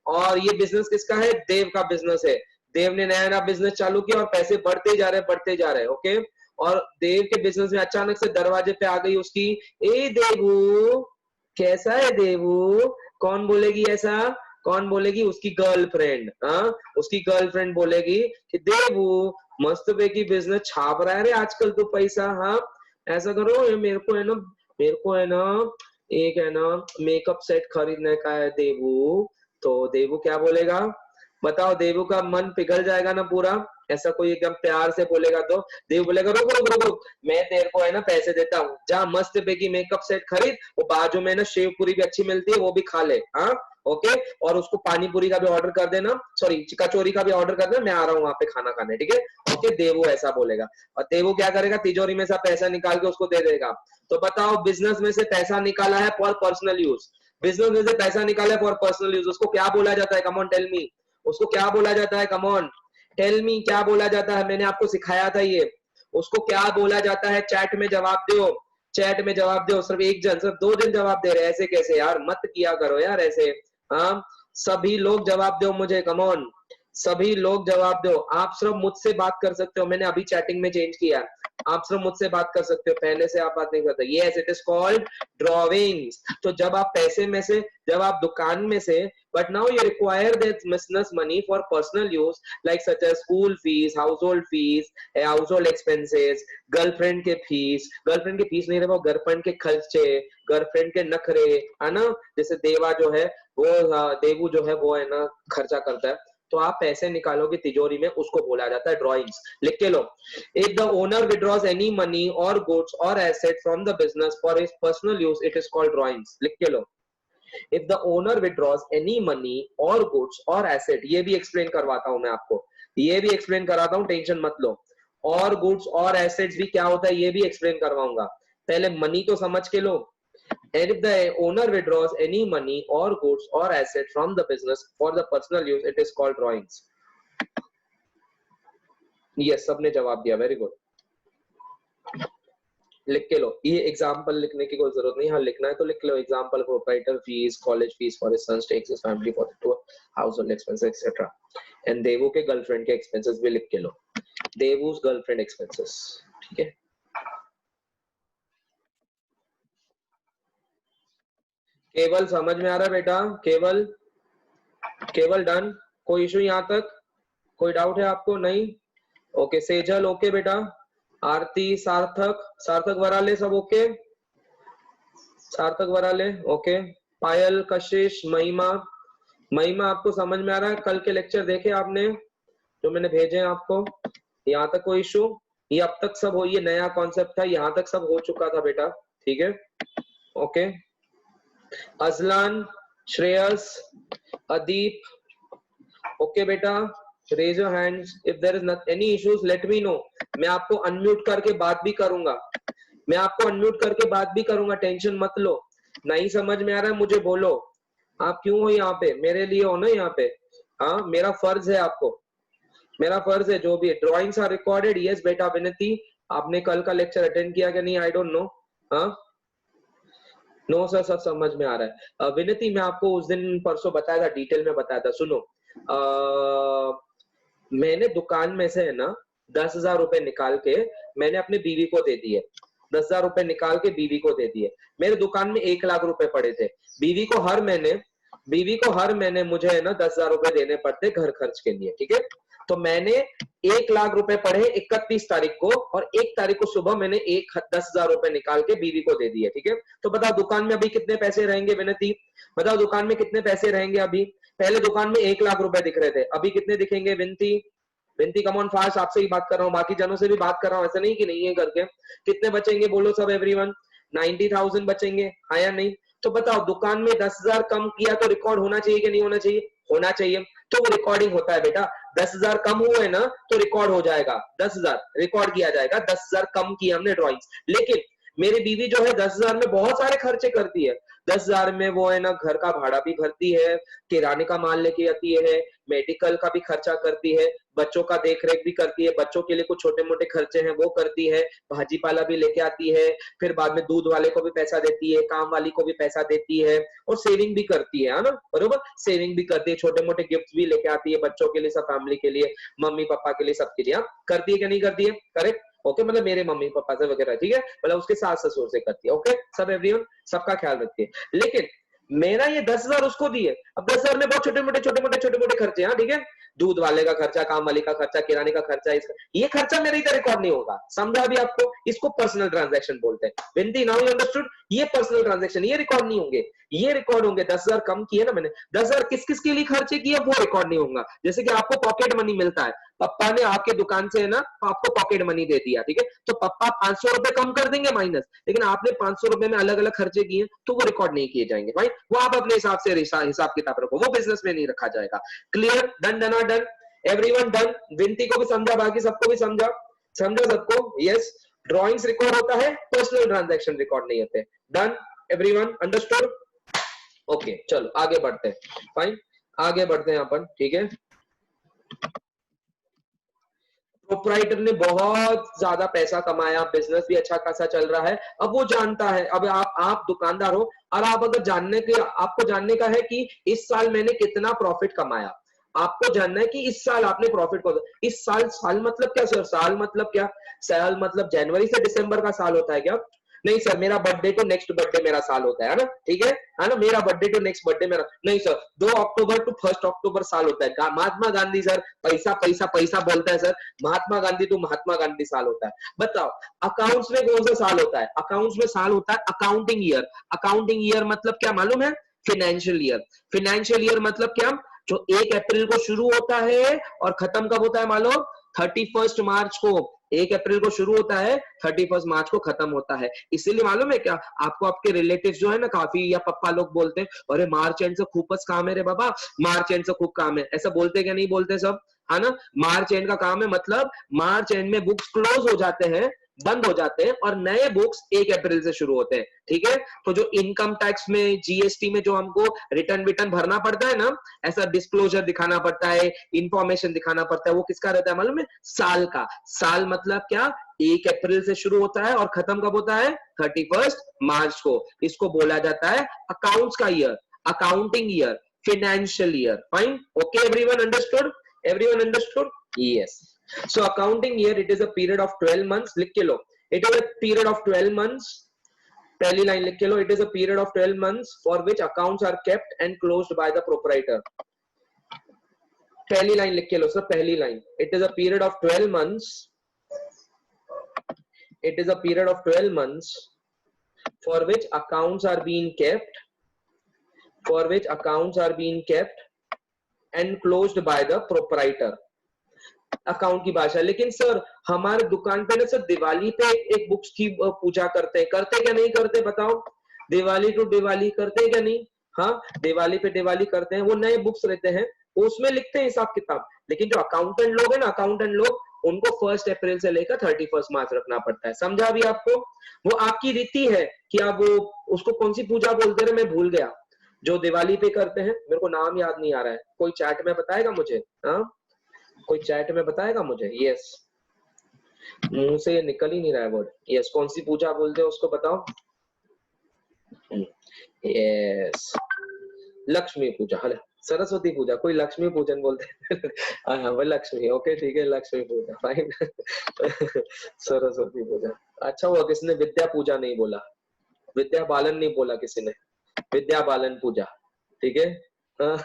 और ये बिजनेस किसका है, देव का बिजनेस है. देव ने नया नया बिजनेस चालू किया और पैसे बढ़ते ही जा रहे हैं, बढ़ते जा रहे हैं. ओके, और देव के बिजनेस में अचानक से दरवाजे पे आ गई उसकी, ए देवू कैसा है देवू. कौन बोलेगी ऐसा, कौन बोलेगी, उसकी गर्लफ्रेंड. हाँ, उसकी गर्लफ्रेंड बोलेगी कि देवू मस्त बेकी बिजनेस छाप रहा है रे आजकल तो पैसा. हाँ, ऐसा करो, ये मेरे को है ना, मेरे को है ना, एक है ना मेकअप सेट खरीदने का है देवू. तो देवू क्या बोलेगा, बताओ. देवू का मन पिघल जाएगा ना पूरा. ऐसा कोई एकदम प्यार से बोलेगा तो देव बोलेगा रुक रुक रुक रुक, मैं तेरे को है ना पैसे देता हूँ, जा मस्त बेकी मेकअप सेट खरीद, वो बाजू में ना शेव पूरी भी अच्छी मिलती है, वो भी खा ले. हाँ, ओके, और उसको पानी पूरी का भी ऑर्डर कर देना, सॉरी कचौरी का भी ऑर्डर कर देना, मैं आ रहा हूँ वहां पे खाना खाने. ठीक है, ओके. देवू ऐसा बोलेगा और देवू क्या करेगा, तिजोरी में से पैसा निकाल के उसको दे देगा. तो बताओ, बिजनेस में से पैसा निकाला है फॉर पर्सनल यूज. बिजनेस में से पैसा निकाला है फॉर पर्सनल यूज. उसको क्या बोला जाता है, कम ऑन टेल मी. उसको क्या बोला जाता है, कम ऑन टेल मी, क्या बोला जाता है. मैंने आपको सिखाया था ये. उसको क्या बोला जाता है, चैट में जवाब दो. चैट में जवाब दो. सिर्फ एक जन, सिर्फ दो जन जवाब दे रहे हैं. ऐसे कैसे यार, मत किया करो यार ऐसे. हाँ, सभी लोग जवाब दो मुझे, कम ऑन. सभी लोग जवाब दो. आप सिर्फ मुझसे बात कर सकते हो, मैंने अभी चैटिंग में चेंज किया. आप सिर्फ मुझसे बात कर सकते हो, पहले से आप बात नहीं करते. Yes, it is called drawings. तो जब आप पैसे में से, जब आप दुकान में से, but now you require that business money for personal use like such as school fees, household expenses, girlfriend के फीस. गर्लफ्रेंड के फीस नहीं रहे, वो गर्लफ्रेंड के खर्चे, गर्लफ्रेंड के नखरे, है ना. जैसे देवा जो है वो, देवू जो है वो है ना खर्चा करता है. तो आप पैसे निकालोगे तिजोरी में, उसको बोला जाता है ड्रॉइंग्स. लिख के लो. If the owner withdraws any money और गुड्स और asset from the business for his personal use, it is called drawings. लिख के लो. If the owner withdraws any money or goods or asset, ये भी एक्सप्लेन करवाता हूं मैं आपको, ये भी एक्सप्लेन कराता हूं, टेंशन मत लो. और गुड्स और एसेट्स भी क्या होता है ये भी एक्सप्लेन करवाऊंगा. पहले मनी तो समझ के लो. And if the owner withdraws any money or goods or asset from the business for the personal use, it is called drawings. Yes, सबने जवाब दिया, वेरी गुड. लिख के लो. ये एग्जांपल लिखने की कोई जरूरत नहीं. हाँ, लिखना है तो लिख लो. Example, proprietor fees, college fees for his sons, takes his family for the tour, household expenses etcetera. And Devu के गर्लफ्रेंड के एक्सपेंसेस भी लिख के लो. देवूस गर्लफ्रेंड एक्सपेंसेस. ठीक है, केवल समझ में आ रहा है बेटा, केवल, केवल डन. कोई इशू यहाँ तक, कोई डाउट है आपको, नहीं. ओके, सेजल ओके बेटा. आरती, सार्थक, सार्थक वराले सब ओके, सार्थक वराले ओके. पायल, कशिश, महिमा, महिमा आपको समझ में आ रहा है. कल के लेक्चर देखे आपने जो मैंने भेजे हैं आपको, यहाँ तक कोई इशू. ये अब तक सब हो, ये नया कॉन्सेप्ट था, यहाँ तक सब हो चुका था बेटा. ठीक है, ओके. अजलान, श्रेयस, अदीप, ओके बेटा. Raise your hands if there is any issues, let me know. मैं आपको अनम्यूट करके बात भी करूंगा, मैं आपको अनम्यूट करके बात भी करूंगा, टेंशन मत लो. नहीं समझ में आ रहा है मुझे बोलो. आप क्यों हो यहाँ पे, मेरे लिए हो ना यहाँ पे. हाँ, मेरा फर्ज है आपको, मेरा फर्ज है. जो भी ड्राइंग्स आर रिकॉर्डेड. यस बेटा. विनती, आपने कल का लेक्चर अटेंड किया कि नहीं, आई डोंट नो. हाँ, नो सर, सब समझ में आ रहा है. विनती, मैं आपको उस दिन परसों बताया था, डिटेल में बताया था. सुनो, मैंने दुकान में से है ना 10,000 रुपए निकाल के मैंने अपने बीवी को दे दिए. 10,000 रुपए निकाल के बीवी को दे दिए. मेरे दुकान में 1,00,000 रुपए पड़े थे. बीवी को हर महीने, बीवी को हर महीने मुझे है ना 10,000 रुपए देने पड़ते घर खर्च के लिए. ठीक है, तो मैंने 1 लाख रुपए पढ़े 31 तारीख को, और 1 तारीख को सुबह मैंने 10,000 रुपए निकाल के बीवी को दे दिए, ठीक है। तो बताओ दुकान में अभी कितने पैसे रहेंगे विनती, बताओ दुकान में कितने पैसे रहेंगे अभी। पहले दुकान में 1 लाख रुपए दिख रहे थे, अभी कितने दिखेंगे विनती, विनती कम ऑन फास्ट, आपसे ही बात कर रहा हूँ, बाकी जनों से भी बात कर रहा हूँ, ऐसा नहीं कि नहीं है करके। कितने बचेंगे बोलो सब एवरीवन, 90,000 बचेंगे, हाँ या नहीं। तो बताओ दुकान में 10,000 कम किया तो रिकॉर्ड होना चाहिए कि नहीं होना चाहिए, होना चाहिए। तो वो रिकॉर्डिंग होता है बेटा, 10,000 कम हुए ना तो रिकॉर्ड हो जाएगा, 10,000 रिकॉर्ड किया जाएगा, 10,000 कम किया हमने ड्रॉइंग्स। लेकिन मेरी बीवी जो है 10,000 में बहुत सारे खर्चे करती है, 10,000 में वो है ना घर का भाड़ा भी भरती है, किराने का माल लेके आती है, मेडिकल का भी खर्चा करती है, बच्चों का देख रेख भी करती है, बच्चों के लिए कुछ छोटे मोटे खर्चे हैं वो करती है, भाजी पाला भी लेके आती है, फिर बाद में दूध वाले को भी पैसा देती है, काम वाली को भी पैसा देती है, और सेविंग भी करती है ना, बरोबर, सेविंग भी करती है, छोटे मोटे गिफ्ट भी लेके आती है बच्चों के लिए, सब फैमिली के लिए, मम्मी पापा के लिए, सबके लिए, करती है क्या नहीं करती है, करेक्ट, ओके, मतलब मेरे मम्मी पापा से वगैरह, ठीक है, मतलब उसके सास ससुर से करती है, ओके, सब एवरीवन सबका ख्याल रखती है। लेकिन मेरा ये 10,000 उसको दिए, अब 10,000 में बहुत छोटे मोटे खर्चे, हाँ ठीक है, दूध वाले का खर्चा, काम वाली का खर्चा, किराने का खर्चा, इसका ये खर्चा मेरे इधर रिकॉर्ड नहीं होगा, समझा अभी आपको, इसको पर्सनल ट्रांजैक्शन बोलते हैं। विनती नाउ यू अंडरस्टूड, ये पर्सनल ट्रांजैक्शन, ये रिकॉर्ड नहीं होंगे, ये रिकॉर्ड होंगे। 10,000 कम किए ना मैंने, 10,000 किस किस के लिए खर्चे किए वो रिकॉर्ड नहीं होगा। जैसे कि आपको पॉकेट मनी मिलता है, पप्पा ने आपके दुकान से है ना आपको पॉकेट मनी दे दिया, ठीक है, तो पप्पा 500 रुपए कम कर देंगे माइनस, लेकिन आपने 500 रुपए में अलग अलग खर्चे किए तो वो रिकॉर्ड नहीं किए जाएंगे भाई, वो आप अपने हिसाब से हिसाब किताब रखो, वो बिजनेस में नहीं रखा जाएगा। क्लियर, डन डन और डन, एवरीवन डन, विनती को भी समझा, बाकी सबको भी समझा, समझा सबको, यस। ड्रॉइंग्स रिकॉर्ड होता है, पर्सनल ट्रांजैक्शन रिकॉर्ड नहीं होते। डन, एवरीवन अंडरस्टूड, ओके, चलो आगे बढ़ते हैं, फाइन, आगे बढ़ते हैं अपन, ठीक है। प्रोप्राइटर ने बहुत ज्यादा पैसा कमाया, बिजनेस भी अच्छा खासा चल रहा है, अब वो जानता है, अब आप दुकानदार हो और आप अगर आपको जानने का है कि इस साल मैंने कितना प्रॉफिट कमाया, आपको जानना है कि इस साल आपने प्रॉफिट को, इस साल, साल मतलब क्या सर, साल मतलब क्या, साल मतलब जनवरी से दिसंबर का साल होता है क्या, नहीं सर, मेरा बर्थडे टू नेक्स्ट बर्थडे मेरा साल होता है ना, ठीक है ना, मेरा बर्थडे टू नेक्स्ट बर्थडे मेरा, नहीं सर, 2 अक्टूबर टू 1 अक्टूबर साल होता है। महात्मा गांधी सर, पैसा पैसा पैसा बोलता है सर, महात्मा गांधी टू महात्मा गांधी साल होता है। बताओ अकाउंट्स में कौन सा साल होता है, अकाउंट्स में साल होता है अकाउंटिंग ईयर, अकाउंटिंग ईयर मतलब क्या मालूम है, फाइनेंशियल ईयर, फाइनेंशियल ईयर मतलब क्या, जो 1 अप्रैल को शुरू होता है और खत्म कब होता है मालूम, 31 मार्च को, 1 अप्रैल को शुरू होता है, 31 मार्च को खत्म होता है। इसीलिए मालूम है क्या आपको, आपके रिलेटिव्स जो है ना काफी, या पप्पा लोग बोलते हैं अरे मार्च एंड से खूब काम है रे बाबा, मार्च एंड से खूब काम है, ऐसा बोलते क्या नहीं बोलते सब, है ना, मार्च एंड का काम है, मतलब मार्च एंड में बुक्स क्लोज हो जाते हैं, बंद हो जाते हैं, और नए बुक्स 1 अप्रैल से शुरू होते हैं, ठीक है। तो जो इनकम टैक्स में, जीएसटी में जो हमको रिटर्न विटर्न भरना पड़ता है ना, ऐसा डिस्क्लोजर दिखाना पड़ता है, इंफॉर्मेशन दिखाना पड़ता है, वो किसका रहता है मालूम है, साल का, साल मतलब क्या, 1 अप्रैल से शुरू होता है और खत्म कब होता है, 31 मार्च को, इसको बोला जाता है अकाउंट्स का year, accounting year, financial year, fine, okay everyone understood, everyone understood, yes. So accounting year, it is a period of 12 months, लिख के लो, it is a period of 12 months, पहली लाइन लिख के लो, it is a period of 12 months for which accounts are kept and closed by the proprietor, पहली line लिख के लो sir, पहली line, it is a period of 12 months, it is a period of 12 months for which accounts are being kept, for which accounts are being kept and closed by the proprietor, account की भाषा। लेकिन sir हमारे दुकान पे ना sir Diwali पे एक books की पूजा करते क्या नहीं करते बताओ, दिवाली टू दिवाली करते क्या नहीं, हाँ दिवाली पे दिवाली करते हैं, वो नए बुक्स रहते हैं, उसमें लिखते हैं हिसाब किताब, लेकिन जो अकाउंटेंट लोग है ना, अकाउंटेंट लोग, उनको 1 अप्रैल से लेकर 31 मार्च रखना पड़ता है, समझा अभी आपको, वो आपकी रीति है कि आप वो, उसको कौन सी पूजा बोलते हैं मैं भूल गया, जो दिवाली पे करते हैं, मेरे को नाम याद नहीं आ रहा है, कोई चैट में बताएगा मुझे, हाँ कोई चैट में बताएगा मुझे, यस, मुंह से ये निकल ही नहीं रहा है वर्ड, यस, कौन सी पूजा बोलते हैं उसको बताओ, यस, लक्ष्मी पूजा, है सरस्वती पूजा, कोई लक्ष्मी पूजन बोलते हैं हाँ वो लक्ष्मी, ओके ठीक है, लक्ष्मी पूजा, फाइन सरस्वती पूजा, अच्छा हुआ किसने विद्या पूजा नहीं बोला, विद्या बालन नहीं बोला किसी ने, विद्या बालन पूजा, ठीक है हाँ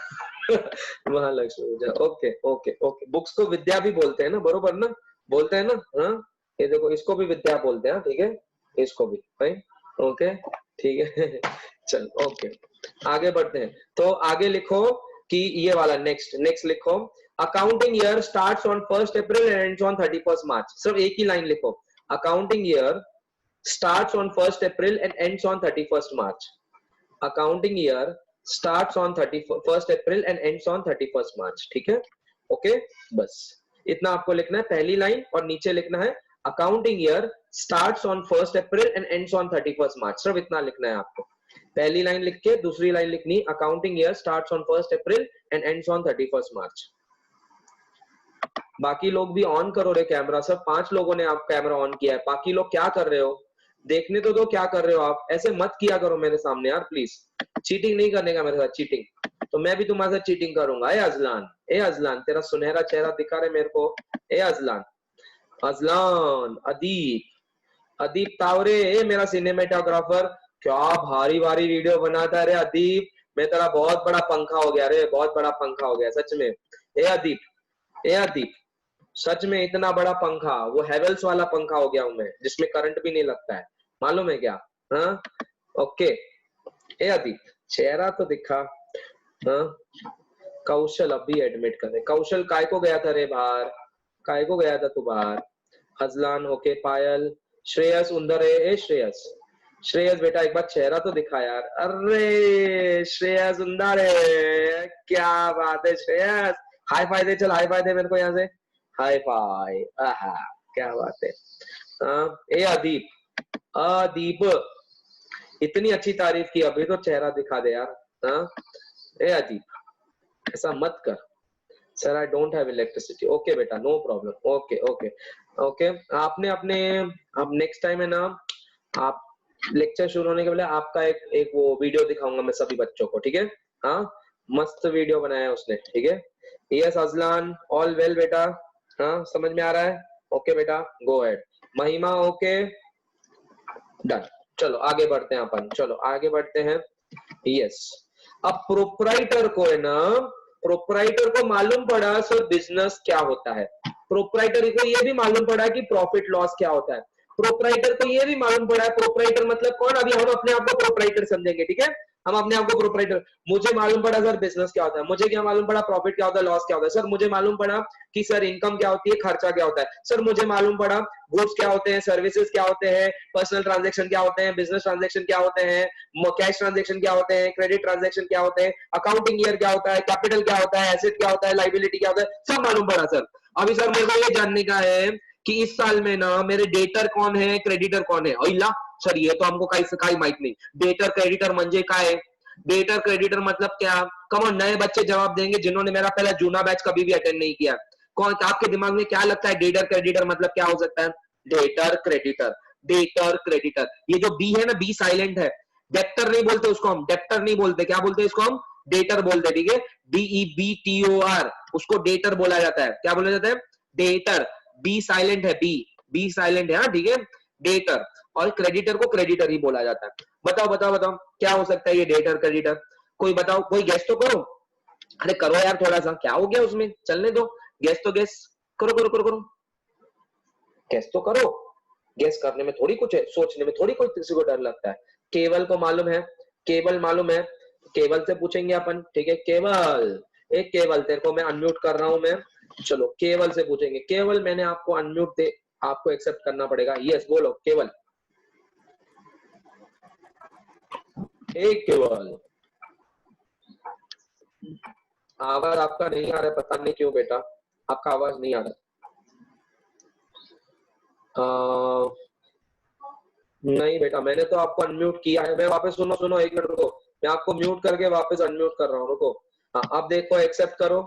महालक्ष्मी पूजा, ओके ओके ओके। बुक्स को विद्या भी बोलते हैं ना, बरोबर ना, बोलते हैं ना। हाँ, ये देखो इसको भी विद्या बोलते हैं, ठीक है, इसको भी भाई, ओके ठीक है। चल ओके, आगे बढ़ते हैं। तो आगे लिखो कि ये वाला नेक्स्ट लिखो, accounting year starts on 1 April and ends on 31 मार्च। सिर्फ एक ही लाइन लिखो, accounting year starts on 1st April and ends on 31st March. Accounting year starts on 1st April and ends on 31st March. ठीक है, okay, बस इतना आपको लिखना है पहली लाइन, और नीचे लिखना है accounting year starts on 1st April and ends on 31st March। सिर्फ इतना लिखना है आपको, पहली लाइन लिख के दूसरी लाइन लिखनी, accounting year starts on 1st April and ends on 31st March। बाकी लोग भी ऑन करो रे कैमरा, सब 5 लोगों ने आप कैमरा ऑन किया है, बाकी लोग क्या कर रहे हो, देखने तो दो क्या कर रहे हो आप, ऐसे मत किया करो मेरे सामने यार प्लीज, चीटिंग नहीं करने का मेरे साथ, चीटिंग तो मैं भी तुम्हारे साथ चीटिंग करूंगा। ए अजलान तेरा सुनहरा चेहरा दिखा रहे मेरे को, ए अजलान, अदीप तावरे, ए मेरा सिनेमेटोग्राफर, क्या भारी भारी वीडियो बनाता है रे अदीप, मैं तेरा बहुत बड़ा पंखा हो गया रे, बहुत बड़ा पंखा हो गया सच में। ए अदीप सच में इतना बड़ा पंखा, वो हेवेल्स वाला पंखा हो गया हूं मैं, जिसमें करंट भी नहीं लगता है, मालूम है क्या? हाँ ओके, ए अदीप चेहरा तो दिखा। हाँ, कौशल अभी एडमिट करे, कौशल काय को गया था रे बाहर, काय को गया था तू बाहर? हजलान ओके, पायल, श्रेयस उंदर है, ए श्रेयस बेटा एक बार चेहरा तो दिखा यार, अरे श्रेयस उंदर है, क्या बात है श्रेयस, हाई फाई दे, चल हाई फाई दे मेरे को यहाँ से, हाई फाई, आहा क्या बात है। ए अदीप इतनी अच्छी तारीफ की, अभी तो चेहरा दिखा दे यार। ए अदीप ऐसा मत कर, sir I don't have electricity, okay बेटा no problem, okay okay okay. आपने अपने, अब नेक्स्ट टाइम है ना, आप लेक्चर शुरू होने के पहले आपका एक वो वीडियो दिखाऊंगा मैं सभी बच्चों को, ठीक है? हाँ, मस्त वीडियो बनाया है उसने, ठीक है? यस अजलान, ऑल वेल बेटा, हाँ समझ में आ रहा है, ओके बेटा गो अहेड। महिमा ओके, डन, चलो आगे बढ़ते हैं अपन, चलो आगे बढ़ते हैं। यस, अब प्रोप्राइटर को है ना, प्रोप्राइटर को मालूम पड़ा सर बिजनेस क्या होता है, प्रोप्राइटर को ये भी मालूम पड़ा कि प्रॉफिट लॉस क्या होता है, प्रोप्राइटर को ये भी मालूम पड़ा है, प्रोप्राइटर मतलब कौन, अभी हम अपने आप को प्रोप्राइटर समझेंगे, ठीक है? हम अपने आप को प्रोप्राइटर, मुझे मालूम पड़ा सर बिजनेस क्या होता है, मुझे क्या मालूम पड़ा प्रॉफिट क्या होता है, लॉस क्या होता है, सर मुझे मालूम पड़ा कि सर इनकम क्या होती है, खर्चा क्या होता है, सर मुझे मालूम पड़ा गुड्स क्या होते हैं, सर्विसेज क्या होते हैं, पर्सनल ट्रांजैक्शन क्या होते हैं, बिजनेस ट्रांजैक्शन क्या होते हैं, कैश ट्रांजैक्शन क्या होते हैं, क्रेडिट ट्रांजैक्शन क्या होते हैं, अकाउंटिंग ईयर क्या होता है, कैपिटल क्या होता है, एसेट क्या होता है, लायबिलिटी क्या होता है, सब मालूम पड़ा सर। अभी सर मेरे को ये जानने का है कि इस साल में ना मेरे डेटर कौन है, क्रेडिटर कौन है, ओइला सर ये तो हमको काही माहित नहीं, डेटर क्रेडिटर म्हणजे काय, डेटर क्रेडिटर मतलब क्या, कम नए बच्चे जवाब देंगे जिन्होंने मेरा पहला जूना बैच कभी भी अटेंड नहीं किया, कौन आपके दिमाग में क्या लगता है डेटर क्रेडिटर मतलब क्या हो सकता है? डेटर क्रेडिटर, डेटर क्रेडिटर, ये जो बी है ना, बी साइलेंट है, डेप्टर नहीं बोलते उसको हम, डेप्टर नहीं बोलते, क्या बोलते हैं इसको हम? डेटर बोलते, ठीक है? DEBTOR, उसको डेटर बोला जाता है, क्या बोला जाता है? डेटर, बी साइलेंट है, बी साइलेंट है, हाँ ठीक है, डेटर, और क्रेडिटर को क्रेडिटर ही बोला जाता है। बताओ बताओ बताओ क्या हो सकता है ये डेटर क्रेडिटर, कोई बताओ, कोई गेस तो करो, अरे करो यार थोड़ा सा, क्या हो गया उसमें, चलने दो, गेस तो गेस करो करो करो करो, गेस तो करो, गेस करने में थोड़ी कुछ है, सोचने में थोड़ी कोई किसी को डर लगता है। केवल को मालूम है, केवल मालूम है, केवल से पूछेंगे अपन, ठीक है? केवल, एक केवल तेरे को मैं अनम्यूट कर रहा हूं मैं, चलो केवल से पूछेंगे, केवल मैंने आपको अनम्यूट दे, आपको एक्सेप्ट करना पड़ेगा, यस बोलो केवल, एक केवल, आवाज आपका नहीं आ रहा है, पता नहीं क्यों बेटा, आपका आवाज नहीं आ रहा। नहीं बेटा मैंने तो आपको अनम्यूट किया है, मैं वापस सुनो सुनो एक मिनट रुको, मैं आपको म्यूट करके वापस अनम्यूट कर रहा हूँ, रुको। हाँ अब देखो एक्सेप्ट करो,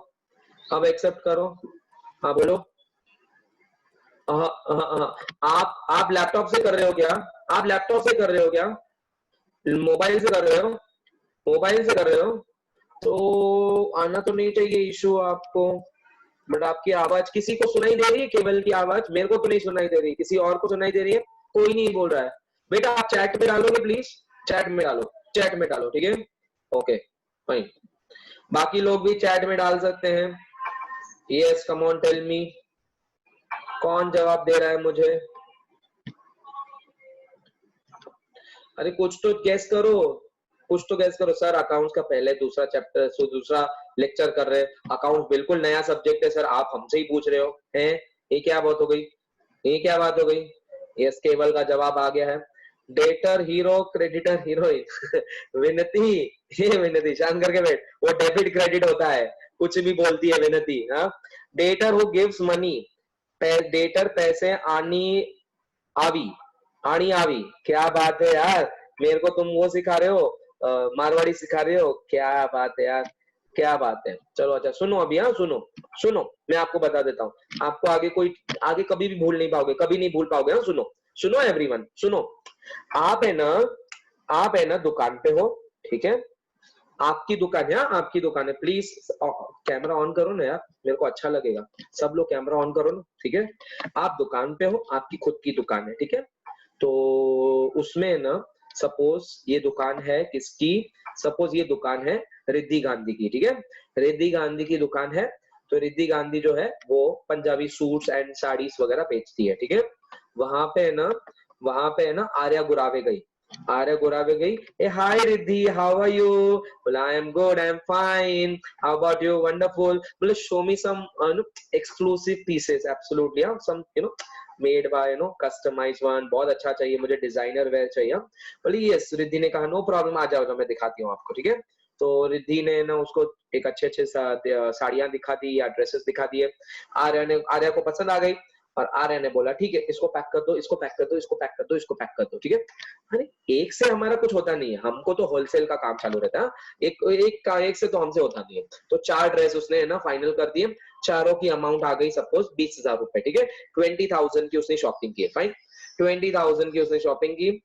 अब एक्सेप्ट करो, हाँ बोलो। हाँ हाँ हाँ, आप लैपटॉप से कर रहे हो क्या? आप लैपटॉप से कर रहे हो क्या? मोबाइल से कर रहे हो? मोबाइल से कर रहे हो तो आना तो नहीं चाहिए इशू आपको, बट आपकी आवाज किसी को सुनाई दे रही है? केवल की आवाज मेरे को तो नहीं सुनाई दे रही, किसी और को सुनाई दे रही है? कोई नहीं बोल रहा है बेटा, आप चैट में डालोगे प्लीज, चैट में डालो, चैट में डालो, ठीक है? ओके फाइन, बाकी लोग भी चैट में डाल सकते हैं। Yes, come on tell me, कौन जवाब दे रहा है मुझे? अरे कुछ तो गैस करो, कुछ तो गैस करो। सर अकाउंट्स का पहले दूसरा चैप्टर, दूसरा लेक्चर कर रहे हैं, अकाउंट बिल्कुल नया सब्जेक्ट है सर, आप हमसे ही पूछ रहे हो हैं? ये क्या बात हो गई, ये क्या बात हो गई? यस, केवल का जवाब आ गया है। Debtor hero, creditor heroine. विनती, ये विनती शांत करके बैठ, वो डेबिट क्रेडिट होता है, कुछ भी बोलती है विनती। हाँ, debtor who gives money, debtor पैसे आनी आवी, आनी आवी। क्या बात है यार, मेरे को तुम वो सिखा रहे हो, मारवाड़ी सिखा रहे हो, क्या बात है यार, क्या बात है। चलो अच्छा सुनो अभी, हाँ सुनो, सुनो मैं आपको बता देता हूँ, आपको आगे कोई, आगे कभी भी भूल नहीं पाओगे, कभी नहीं भूल पाओगे। हाँ सुनो, सुनो एवरीवन सुनो। आप है ना, आप है ना दुकान पे हो, ठीक है, आपकी दुकान है, आपकी दुकान है, प्लीज कैमरा ऑन करो ना यार, मेरे को अच्छा लगेगा, सब लोग कैमरा ऑन करो ना, ठीक है। आप दुकान पे हो, आपकी खुद की दुकान है, ठीक है, तो उसमें ना सपोज ये दुकान है किसकी, सपोज ये दुकान है रिद्धि गांधी की, ठीक है, रिद्धि गांधी की दुकान है। तो रिद्धि गांधी जो है वो पंजाबी सूट्स एंड साड़ीज वगैरह बेचती है, ठीक है। वहां पे है ना, वहां पे है ना आर्या गुरावे गई, आर्या गुरावे गई, ए hi Riddhi, how are you? बोला I am good, I am fine, how about you? Wonderful. बोले show me some exclusive pieces, absolutely, some made by customise one, बहुत अच्छा चाहिए मुझे, डिजाइनर वेयर चाहिए। बोली यस। रिद्धि ने कहा नो प्रॉब्लम, आ जाओ, मैं दिखाती हूँ आपको, ठीक है। तो रिद्धि ने ना उसको एक अच्छे अच्छे साड़ियां दिखा दी या ड्रेसेस दिखा दिए। आर्या को पसंद आ गई, और आर्या ने बोला ठीक है इसको पैक कर दो, इसको पैक कर दो, इसको पैक कर दो, इसको पैक कर दो, ठीक है। अरे एक से हमारा कुछ होता नहीं है, हमको तो होलसेल का काम चालू रहता है, एक से तो हमसे होता नहीं है। तो 4 ड्रेस उसने ना फाइनल कर दिए, चारों की अमाउंट आ गई सपोज 20,000 रुपए, ठीक है। 20,000 की उसने शॉपिंग की, फाइन, 20,000 की उसने शॉपिंग की।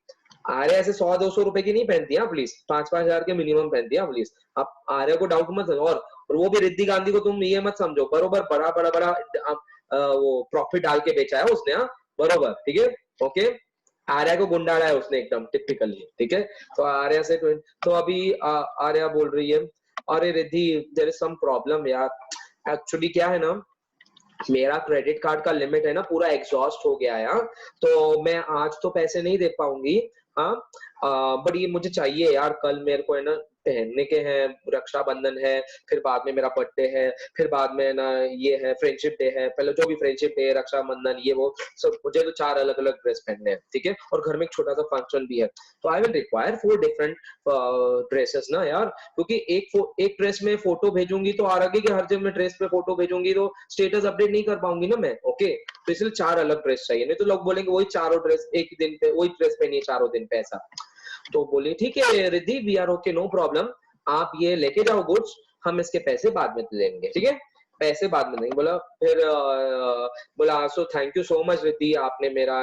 आर्य ऐसे 100-200 रुपए की नहीं पहनती है प्लीज, 5-5 हजार के मिनिमम पहनती है प्लीज। आप आर्य को डाउट मत, और वो भी रिद्धि गांधी को तुम ये मत समझो, बरोबर बड़ा बड़ा बड़ा वो प्रॉफिट डाल के बेचा है उसने, हाँ बरोबर, ठीक है, ओके। आर्या को गुंडाड़ा है उसने एकदम टिपिकली, ठीक है। तो आर्या से तो अभी आर्या बोल रही है, अरे Riddhi there is some problem यार, एक्चुअली क्या है ना, मेरा क्रेडिट कार्ड का लिमिट है ना पूरा एग्जॉस्ट हो गया है, हाँ? तो मैं आज तो पैसे नहीं दे पाऊंगी, हाँ, बट ये मुझे चाहिए यार, कल मेरे को है ना पहनने के हैं, रक्षाबंधन है, फिर बाद में मेरा बर्थडे है, फिर बाद में ना ये है फ्रेंडशिप डे है, पहले जो भी फ्रेंडशिप डे, रक्षाबंधन, ये वो सब, मुझे तो 4 अलग अलग ड्रेस पहनने हैं, ठीक है, और घर में एक छोटा सा फंक्शन भी है, तो I will require 4 different dresses ना यार, क्योंकि एक ड्रेस में फोटो भेजूंगी तो आगे के हर जगह में ड्रेस पे फोटो भेजूंगी तो स्टेटस अपडेट नहीं कर पाऊंगी ना मैं, ओके। तो इसलिए 4 अलग ड्रेस चाहिए, नहीं तो लोग बोलेंगे वही चारों ड्रेस एक दिन पे, वही ड्रेस पहनी है चारों दिन पे, ऐसा। तो बोली ठीक है Riddhi, we are okay, no problem, आप ये लेके जाओ गुड्स, हम इसके पैसे बाद में देंगे, ठीक है, पैसे बाद में देंगे। बोला फिर बोला so thank you so much Riddhi, आपने मेरा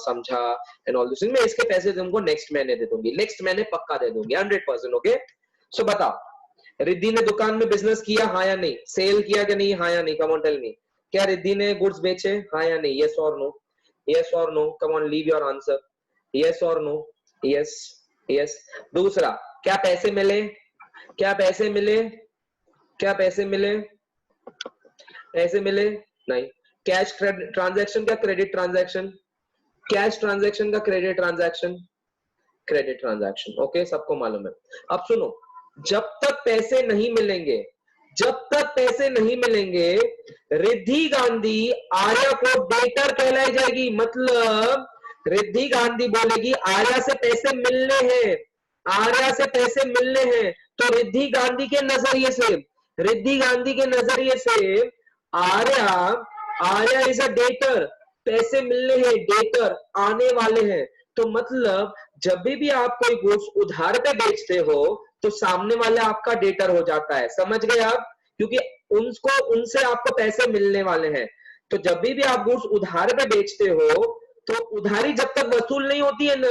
समझा एंड ऑल दिस, मैं इसके पैसे तुमको नेक्स्ट महीने दे दूंगी, नेक्स्ट महीने पक्का दे दूंगी 100%, ओके। सो बताओ रिद्धि ने दुकान में बिजनेस किया, हाँ या नहीं, सेल किया कि नहीं, हाँ या नहीं, कम ऑन टेल मी। क्या रिद्धि ने गुड्स बेचे, हाँ या नहीं, यस और नो, यस और no, come on leave your answer, yes और नो, यस, यस। दूसरा, क्या पैसे मिले, क्या पैसे मिले, क्या पैसे मिले, पैसे मिले नहीं। कैश ट्रांजैक्शन क्या क्रेडिट ट्रांजैक्शन, कैश ट्रांजैक्शन का credit transaction, credit transaction, okay, सबको मालूम है। अब सुनो, जब तक पैसे नहीं मिलेंगे, जब तक पैसे नहीं मिलेंगे, रिद्धि गांधी आर्या को डेटर कहलाई जाएगी, मतलब रिद्धि गांधी बोलेगी आर्या से पैसे मिलने हैं, आर्या से पैसे मिलने हैं, तो रिद्धि गांधी के नजरिए से, रिद्धि गांधी के नजरिए से Arya, Arya is a debtor, पैसे मिलने हैं, डेटर आने वाले हैं, तो मतलब जब भी आप कोई गुड्स उधार पे बेचते हो तो सामने वाला आपका डेटर हो जाता है, समझ गए आप, क्योंकि उनको, उनसे आपको पैसे मिलने वाले हैं। तो जब भी आप गुड्स उधार पे बेचते हो तो उधारी जब तक वसूल नहीं होती है ना,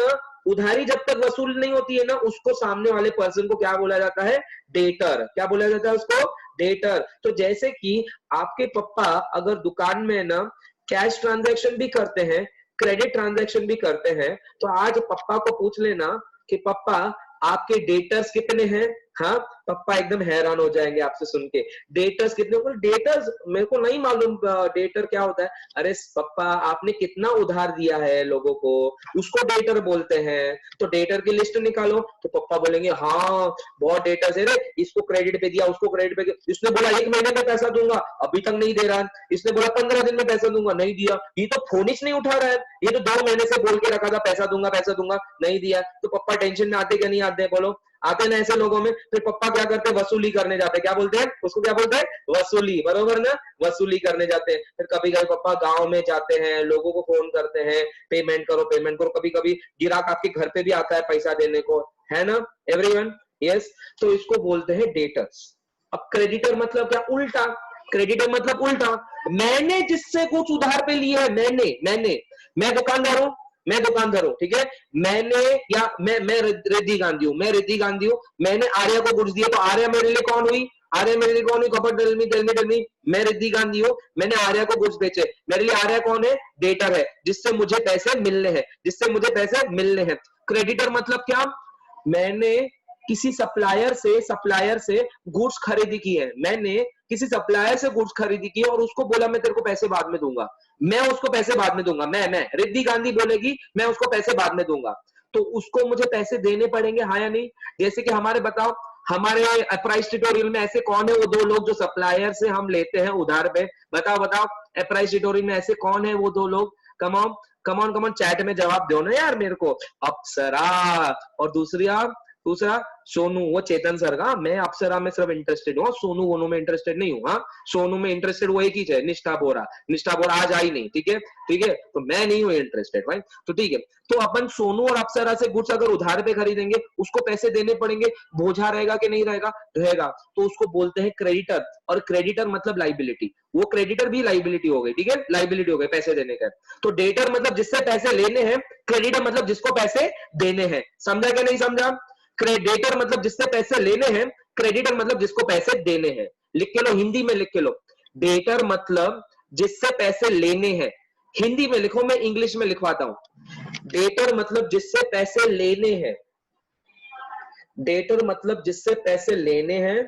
उधारी जब तक वसूल नहीं होती है ना, उसको सामने वाले पर्सन को क्या बोला जाता है, डेटर, क्या बोला जाता है उसको, डेटर। तो जैसे कि आपके पप्पा अगर दुकान में ना कैश ट्रांजैक्शन भी करते हैं, क्रेडिट ट्रांजैक्शन भी करते हैं, तो आज पप्पा को पूछ लेना कि पप्पा आपके डेटर्स कितने हैं, हाँ, पप्पा एकदम हैरान हो जाएंगे आपसे सुन के। डेटर्स कितने बोले, डेटर्स मेरे को नहीं मालूम डेटर क्या होता है। अरे पप्पा आपने कितना उधार दिया है लोगों को, उसको डेटर बोलते हैं। तो डेटर की लिस्ट निकालो। तो पप्पा बोलेंगे हाँ बहुत डेटर्स है रे, इसको क्रेडिट पे दिया, उसको क्रेडिट पे दिया, इसने बोला 1 महीने में पैसा दूंगा, अभी तक नहीं दे रहा है, इसने बोला 15 दिन में पैसा दूंगा, नहीं दिया, ये तो फोन ही नहीं उठा रहा है, ये तो 2 महीने से बोल के रखा था पैसा दूंगा, नहीं दिया। तो पप्पा टेंशन में आते क्या नहीं आते बोलो, आते ना ऐसे लोगों में। फिर पप्पा क्या करते हैं, वसूली करने जाते हैं। क्या बोलते हैं उसको, क्या बोलते हैं, वसूली, बरोबर ना, वसूली करने जाते हैं। फिर कभी कभी पप्पा गांव में जाते हैं, लोगों को फोन करते हैं, पेमेंट करो पेमेंट करो। कभी कभी गिराक आपके घर पे भी आता है पैसा देने को, है ना एवरीवन, यस। तो इसको बोलते हैं डेटर्स। अब क्रेडिटर मतलब क्या, उल्टा। क्रेडिटर मतलब उल्टा, मैंने जिससे कुछ उधार पे लिया है, मैं दुकानदार हूं, ठीक है, मैंने, या मैं रिद्धि गांधी हूं, मैंने आर्या को गुड्स दिए, तो आर्या मेरे लिए कौन हुई, कपट टेल मी, मैं रिद्धि गांधी हूं, मैंने आर्या को गुड्स बेचे, मेरे लिए आर्या कौन है, डेटर है, जिससे मुझे पैसे मिलने हैं। क्रेडिटर मतलब क्या, मैंने किसी सप्लायर से गुड्स खरीदी की है, मैंने किसी सप्लायर से गुड्स खरीदी की है और उसको बोला मैं तेरे को पैसे बाद में दूंगा, मैं उसको पैसे बाद में दूंगा, मैं रिद्धि गांधी बोलेगी मैं उसको पैसे बाद में दूंगा, तो उसको मुझे पैसे देने पड़ेंगे, हाँ या नहीं। जैसे कि हमारे बताओ, हमारे प्राइस ट्यूटोरियल में ऐसे कौन है वो 2 लोग जो सप्लायर से हम लेते हैं उधार पे, बताओ प्राइस ट्यूटोरियल में ऐसे कौन है वो 2 लोग, कम ऑन चैट में जवाब दो ना यार मेरे को। अप्सरा और दूसरा सोनू, वो चेतन सर का, मैं अप्सरा में सिर्फ इंटरेस्टेड हूँ, सोनू वोनू में इंटरेस्टेड नहीं हूँ। हाँ, सोनू में इंटरेस्टेड वो एक ही है, निष्ठा बोरा आज आई नहीं, ठीक है, तो मैं नहीं हूँ इंटरेस्टेड भाई। तो ठीक है, तो अपन सोनू और अप्सरा से गुड्स अगर उधार पे खरीदेंगे, उसको पैसे देने पड़ेंगे, बोझा रहेगा कि नहीं रहेगा, तो उसको बोलते हैं क्रेडिटर। और क्रेडिटर मतलब लाइबिलिटी, वो क्रेडिटर भी लाइबिलिटी हो गई, ठीक है, लाइबिलिटी हो गई पैसे देने का। तो डेटर मतलब जिससे पैसे लेने हैं, क्रेडिटर मतलब जिसको पैसे देने हैं, समझा क्या नहीं समझा। क्रेडिटर मतलब जिससे पैसे लेने हैं, क्रेडिटर मतलब जिसको पैसे देने हैं। लिख के लो, हिंदी में लिख के लो, डेटर मतलब जिससे पैसे लेने हैं, हिंदी में लिखो, मैं इंग्लिश में लिखवाता हूं। डेटर मतलब जिससे पैसे लेने हैं, डेटर मतलब जिससे पैसे लेने हैं,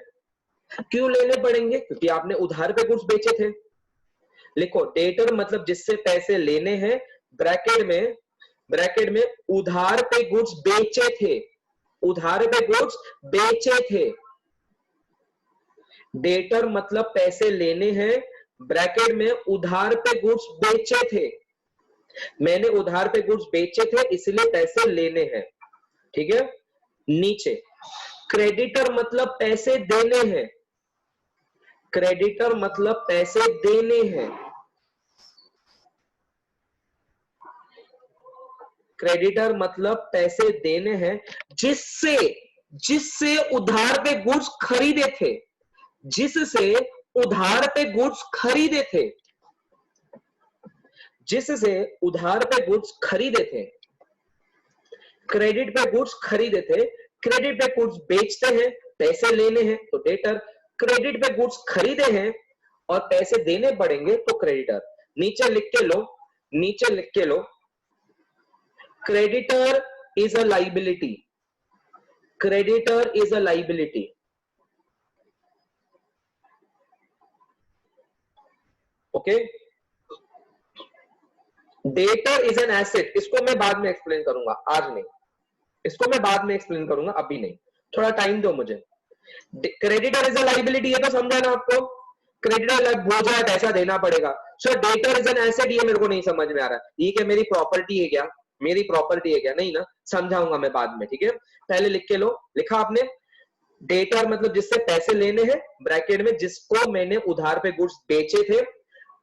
क्यों लेने पड़ेंगे, क्योंकि आपने उधार पे गुड्स बेचे थे। लिखो, डेटर मतलब जिससे पैसे लेने हैं, ब्रैकेट में उधार पे गुड्स बेचे थे, डेटर मतलब पैसे लेने हैं, ब्रैकेट में उधार पे गुड्स बेचे थे, मैंने उधार पे गुड्स बेचे थे इसलिए पैसे लेने हैं, ठीक है। नीचे क्रेडिटर मतलब पैसे देने हैं, क्रेडिटर मतलब पैसे देने हैं, क्रेडिटर मतलब पैसे देने हैं, जिससे उधार पे गुड्स खरीदे थे, जिससे उधार पे गुड्स खरीदे थे, जिससे उधार पे गुड्स खरीदे थे, क्रेडिट पे गुड्स खरीदे थे, क्रेडिट पे गुड्स बेचते हैं, पैसे लेने हैं तो डेटर, क्रेडिट पे गुड्स खरीदे हैं और पैसे देने पड़ेंगे तो क्रेडिटर। नीचे लिख के लो, creditor is a liability, creditor is a liability, okay, debtor is an asset, इसको मैं बाद में एक्सप्लेन करूंगा, आज नहीं, इसको मैं बाद में एक्सप्लेन करूंगा, अभी नहीं, थोड़ा टाइम दो मुझे। क्रेडिटर इज अ लाइबिलिटी, ये तो समझा ना आपको, क्रेडिटर बोझा है, पैसा देना पड़ेगा। सो डेटर इज एन एसेट, ये मेरे को नहीं समझ में आ रहा, ये क्या मेरी प्रॉपर्टी है क्या, नहीं ना, समझाऊंगा मैं बाद में, ठीक है। पहले लिख के लो, लिखा आपने, डेटर मतलब जिससे पैसे लेने हैं, ब्रैकेट में जिसको मैंने उधार पे गुड्स बेचे थे,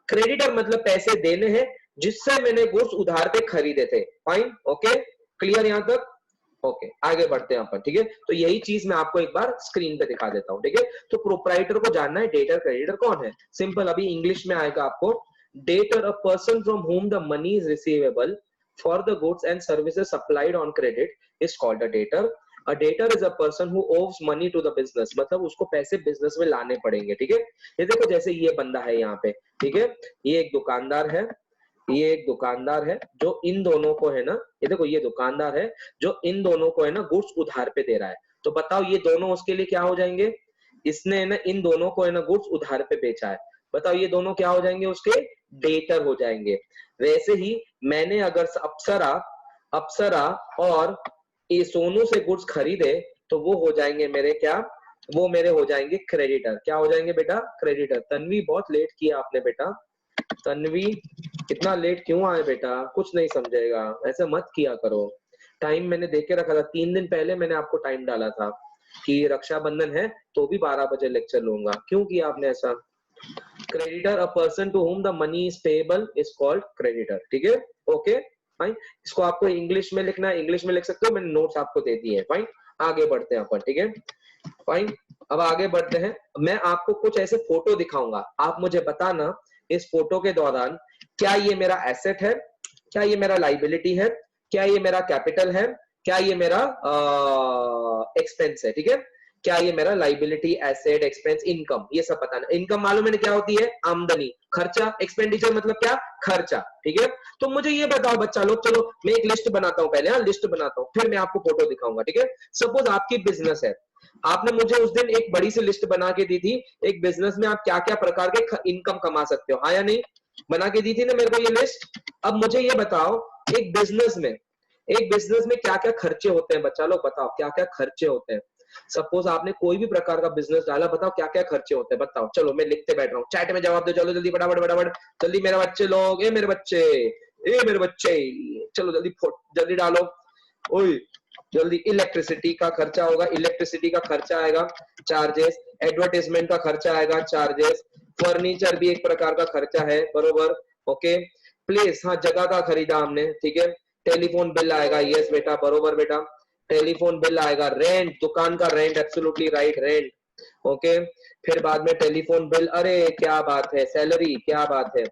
क्रेडिटर मतलब पैसे देने हैं जिससे मैंने गुड्स उधार पे खरीदे थे। फाइन, ओके, क्लियर यहां तक, ओके, आगे बढ़ते हैं अपन, ठीक है। तो यही चीज मैं आपको एक बार स्क्रीन पे दिखा देता हूं, ठीक है। तो प्रोप्राइटर को जानना है, डेटर क्रेडिटर कौन है, सिंपल, अभी इंग्लिश में आएगा आपको। Debtor, a person from whom the money is receivable for the goods and services supplied on credit is called a debtor. A debtor is a person who owes money to the business, मतलब उसको पैसे business में लाने पड़ेंगे, ठीक है। ये देखो, जैसे ये बंदा है यहाँ पे, ठीक है, ये एक दुकानदार है जो इन दोनों को है ना, ये देखो, ये दुकानदार है जो इन दोनों को है ना गुड्स उधार पे दे रहा है। तो बताओ ये दोनों उसके लिए क्या हो जाएंगे? इसने ना इन दोनों को है ना गुड्स उधार पे बेचा है, बताओ ये दोनों क्या हो जाएंगे? उसके डेटर हो जाएंगे। वैसे ही मैंने अगर अप्सरा अप्सरा और ये सोनू से गुड्स खरीदे तो वो हो जाएंगे मेरे क्या? वो मेरे हो जाएंगे क्रेडिटर। क्या हो जाएंगे बेटा? क्रेडिटर। तन्वी बहुत लेट किया आपने बेटा। तन्वी इतना लेट क्यों आए बेटा? कुछ नहीं समझेगा, ऐसे मत किया करो। टाइम मैंने देख के रखा था, 3 दिन पहले मैंने आपको टाइम डाला था कि रक्षाबंधन है तो भी 12 बजे लेक्चर लूंगा। क्यों किया आपने ऐसा? Creditor, a person to whom the money is payable is called creditor. ठीक है, ओके फाइन। इसको आपको इंग्लिश में लिखना है, इंग्लिश में लिख सकते हो, मैंने नोट्स आपको दे दिए हैं। फाइन, आगे बढ़ते हैं अपन। ठीक है फाइन, अब आगे बढ़ते हैं। मैं आपको कुछ ऐसे फोटो दिखाऊंगा, आप मुझे बताना इस फोटो के दौरान क्या ये मेरा एसेट है, क्या ये मेरा लाइबिलिटी है, क्या ये मेरा कैपिटल है, क्या ये मेरा एक्सपेंस है। ठीक है, क्या ये मेरा लाइबिलिटी, एसेट, एक्सपेंस, इनकम, ये सब बताना। इनकम मालूम है क्या होती है? आमदनी। खर्चा, एक्सपेंडिचर मतलब क्या? खर्चा। ठीक है, तो मुझे ये बताओ बच्चा लोग, चलो मैं एक लिस्ट बनाता हूं पहले, लिस्ट बनाता हूं, फिर मैं आपको फोटो दिखाऊंगा। ठीक है, सपोज आपकी बिजनेस है, आपने मुझे उस दिन एक बड़ी सी लिस्ट बना के दी थी, एक बिजनेस में आप क्या क्या प्रकार के इनकम कमा सकते हो, हाँ या नहीं? बना के दी थी ना मेरे को ये लिस्ट। अब मुझे ये बताओ एक बिजनेस में क्या क्या खर्चे होते हैं बच्चा लोग, बताओ क्या क्या खर्चे होते हैं। सपोज आपने कोई भी प्रकार का बिजनेस डाला, बताओ क्या क्या खर्चे होते हैं, बताओ। चलो मैं लिखते बैठ रहा हूँ, चैट में जवाब दो, चलो जल्दी फटाफट फटाफट जल्दी मेरे बच्चे लोग, ए मेरे बच्चे, चलो जल्दी जल्दी डालो। ओए जल्दी। इलेक्ट्रिसिटी का खर्चा होगा, इलेक्ट्रिसिटी का खर्चा आएगा, चार्जेस। एडवर्टाइजमेंट का खर्चा आएगा, चार्जेस। फर्नीचर भी एक प्रकार का खर्चा है, बरोबर, ओके। प्लेस, हाँ जगह का खरीदा हमने, ठीक है। टेलीफोन बिल आएगा, यस बेटा, बरोबर बेटा, टेलीफोन बिल आएगा। रेंट, दुकान का rent, absolutely right, rent, okay. फिर बाद में टेलीफोन बिल, अरे क्या बात है, सैलरी, क्या बात है,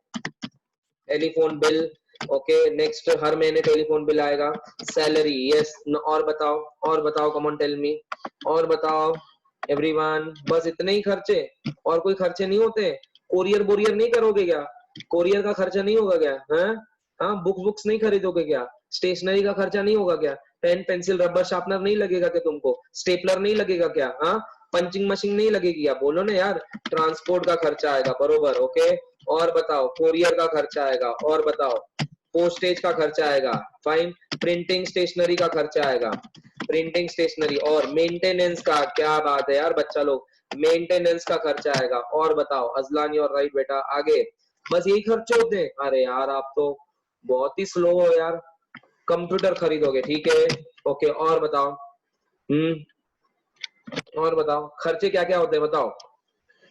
टेलीफोन बिल, ओके। नेक्स्ट, हर महीने टेलीफोन बिल आएगा, सैलरी, यस। और बताओ, कम ऑन टेल मी, और बताओ एवरीवन। बस इतने ही खर्चे, और कोई खर्चे नहीं होते? कोरियर बोरियर नहीं करोगे क्या? कोरियर का खर्चा नहीं होगा क्या? हाँ हाँ, बुक्स नहीं खरीदोगे क्या? स्टेशनरी का खर्चा नहीं होगा क्या? पेन पेंसिल रबर शार्पनर नहीं लगेगा क्या तुमको? स्टेपलर नहीं लगेगा क्या? हाँ, पंचिंग मशीन नहीं लगेगी क्या? बोलो ना यार। ट्रांसपोर्ट का खर्चा आएगा, बरोबर, ओके। और बताओ, कोरियर का खर्चा आएगा, और बताओ, पोस्टेज का खर्चा आएगा, फाइन। प्रिंटिंग स्टेशनरी का खर्चा आएगा, प्रिंटिंग स्टेशनरी। और मेंटेनेंस का, क्या बात है यार बच्चा लोग, मेंटेनेंस का खर्चा आएगा। और बताओ, अजलान योर राइट बेटा, आगे। बस यही खर्चे होते हैं? अरे यार आप तो बहुत ही स्लो हो यार। कंप्यूटर खरीदोगे, ठीक है, ओके। और बताओ, और बताओ खर्चे क्या क्या होते हैं, बताओ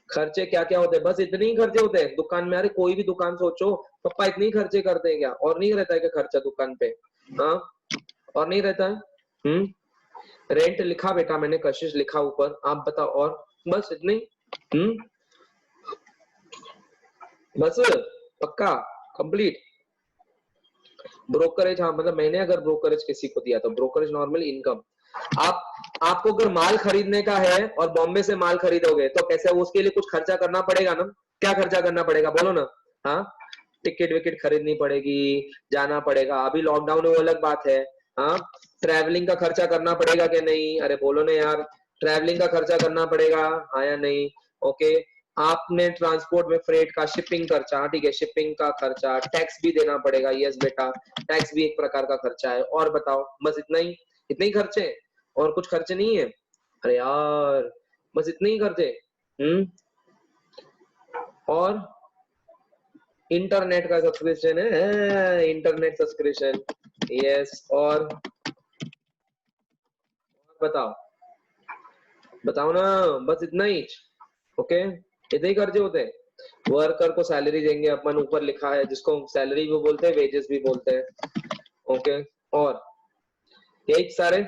खर्चे क्या क्या होते हैं? बस इतने ही खर्चे होते हैं दुकान में? अरे कोई भी दुकान सोचो, पापा इतने ही खर्चे करते हैं क्या? और नहीं रहता है क्या खर्चा दुकान पे? हाँ, और नहीं रहता है? रेंट लिखा बेटा मैंने, कशिश लिखा ऊपर, आप बताओ। और बस इतने ही? बस, पक्का, कंप्लीट। ब्रोकरेज, हाँ मतलब मैंने अगर ब्रोकरेज किसी को दिया तो ब्रोकरेज नॉर्मल इनकम। आपको अगर माल खरीदने का है और बॉम्बे से माल खरीदोगे तो कैसे, उसके लिए कुछ खर्चा करना पड़ेगा ना? क्या खर्चा करना पड़ेगा बोलो ना? हाँ, टिकट विकेट खरीदनी पड़ेगी, जाना पड़ेगा। अभी लॉकडाउन है वो अलग बात है। हाँ, ट्रैवलिंग का खर्चा करना पड़ेगा क्या? नहीं, अरे बोलो ना यार, ट्रैवलिंग का खर्चा करना पड़ेगा, हाँ या नहीं? ओके। आपने ट्रांसपोर्ट में फ्रेट का, शिपिंग खर्चा, हाँ ठीक है, शिपिंग का खर्चा, टैक्स भी देना पड़ेगा, यस बेटा, टैक्स भी एक प्रकार का खर्चा है। और बताओ, बस इतने ही खर्चे, और कुछ खर्चे नहीं है? अरे यार बस इतने ही खर्चे। और इंटरनेट का सब्सक्रिप्शन है, इंटरनेट सब्सक्रिप्शन, यस। और बताओ, बताओ ना, बस इतना ही, ओके। इतने ही खर्चे होते हैं। वर्कर को सैलरी देंगे अपन, ऊपर लिखा है, जिसको सैलरी भी बोलते हैं, वेजेस भी बोलते हैं, ओके। और यही सारे,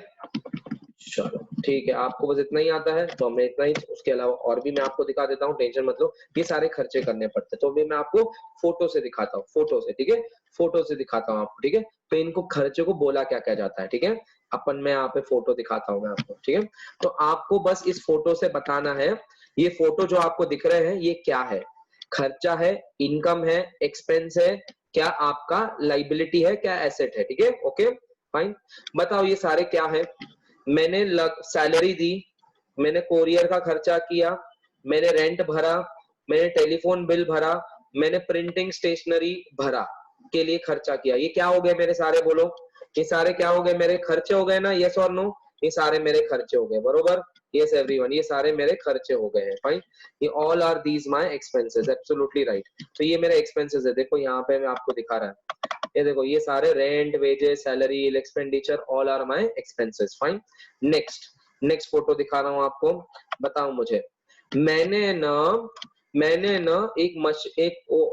चलो ठीक है, आपको बस इतना ही आता है तो मैं इतना ही, उसके अलावा और भी मैं आपको दिखा देता हूँ, टेंशन मत लो। ये सारे खर्चे करने पड़ते हैं तो भी मैं आपको फोटो से दिखाता हूँ, फोटो से, ठीक है, फोटो से दिखाता हूँ आपको, ठीक है। तो इनको खर्चे को बोला क्या क्या जाता है, ठीक है, अपन में यहाँ पे फोटो दिखाता हूँ मैं आपको, ठीक है। तो आपको बस इस फोटो से बताना है, ये फोटो जो आपको दिख रहे हैं ये क्या है? खर्चा है, इनकम है, एक्सपेंस है, क्या आपका लाइबिलिटी है, क्या एसेट है, ठीक है, ओके फाइन। बताओ ये सारे क्या है? मैंने सैलरी दी, मैंने कोरियर का खर्चा किया, मैंने रेंट भरा, मैंने टेलीफोन बिल भरा, मैंने प्रिंटिंग स्टेशनरी भरा के लिए खर्चा किया। ये क्या हो गए मेरे सारे, बोलो, ये सारे क्या हो गए मेरे खर्चे हो गए ना, यस और नो? ये सारे मेरे खर्चे हो गए, बरोबर? यस एवरीवन, ये सारे मेरे खर्चे हो गए हैं, फाइन। ये all are these my expenses, absolutely right. तो ये मेरे एक्सपेंसेस है, देखो यहाँ पे मैं आपको दिखा रहा है, ये देखो, ये सारे rent, wages, salary, expenditure, all are my expenses, fine. Next photo दिखा रहा हूं आपको, बताओ मुझे। मैंने ना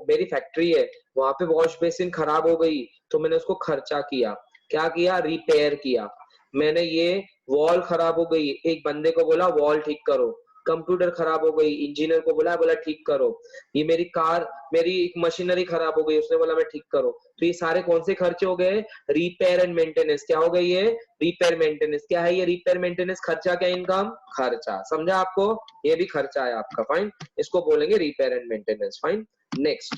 मेरी फैक्ट्री है, वहां पे वॉश बेसिन खराब हो गई, तो मैंने उसको खर्चा किया। क्या किया? रिपेयर किया। मैंने ये वॉल खराब हो गई, एक बंदे को बोला वॉल ठीक करो। कंप्यूटर खराब हो गई, इंजीनियर को बोला ठीक करो। ये मेरी एक मशीनरी खराब हो गई, उसने बोला मैं ठीक करो। तो ये सारे कौन से खर्चे हो गए? Repair and maintenance. क्या हो गई ये? Repair maintenance. क्या है ये रिपेयर मेंटेनेंस? खर्चा क्या? इनकम, खर्चा। समझा आपको? ये भी खर्चा है आपका, फाइन। इसको बोलेंगे repair and maintenance, fine. Next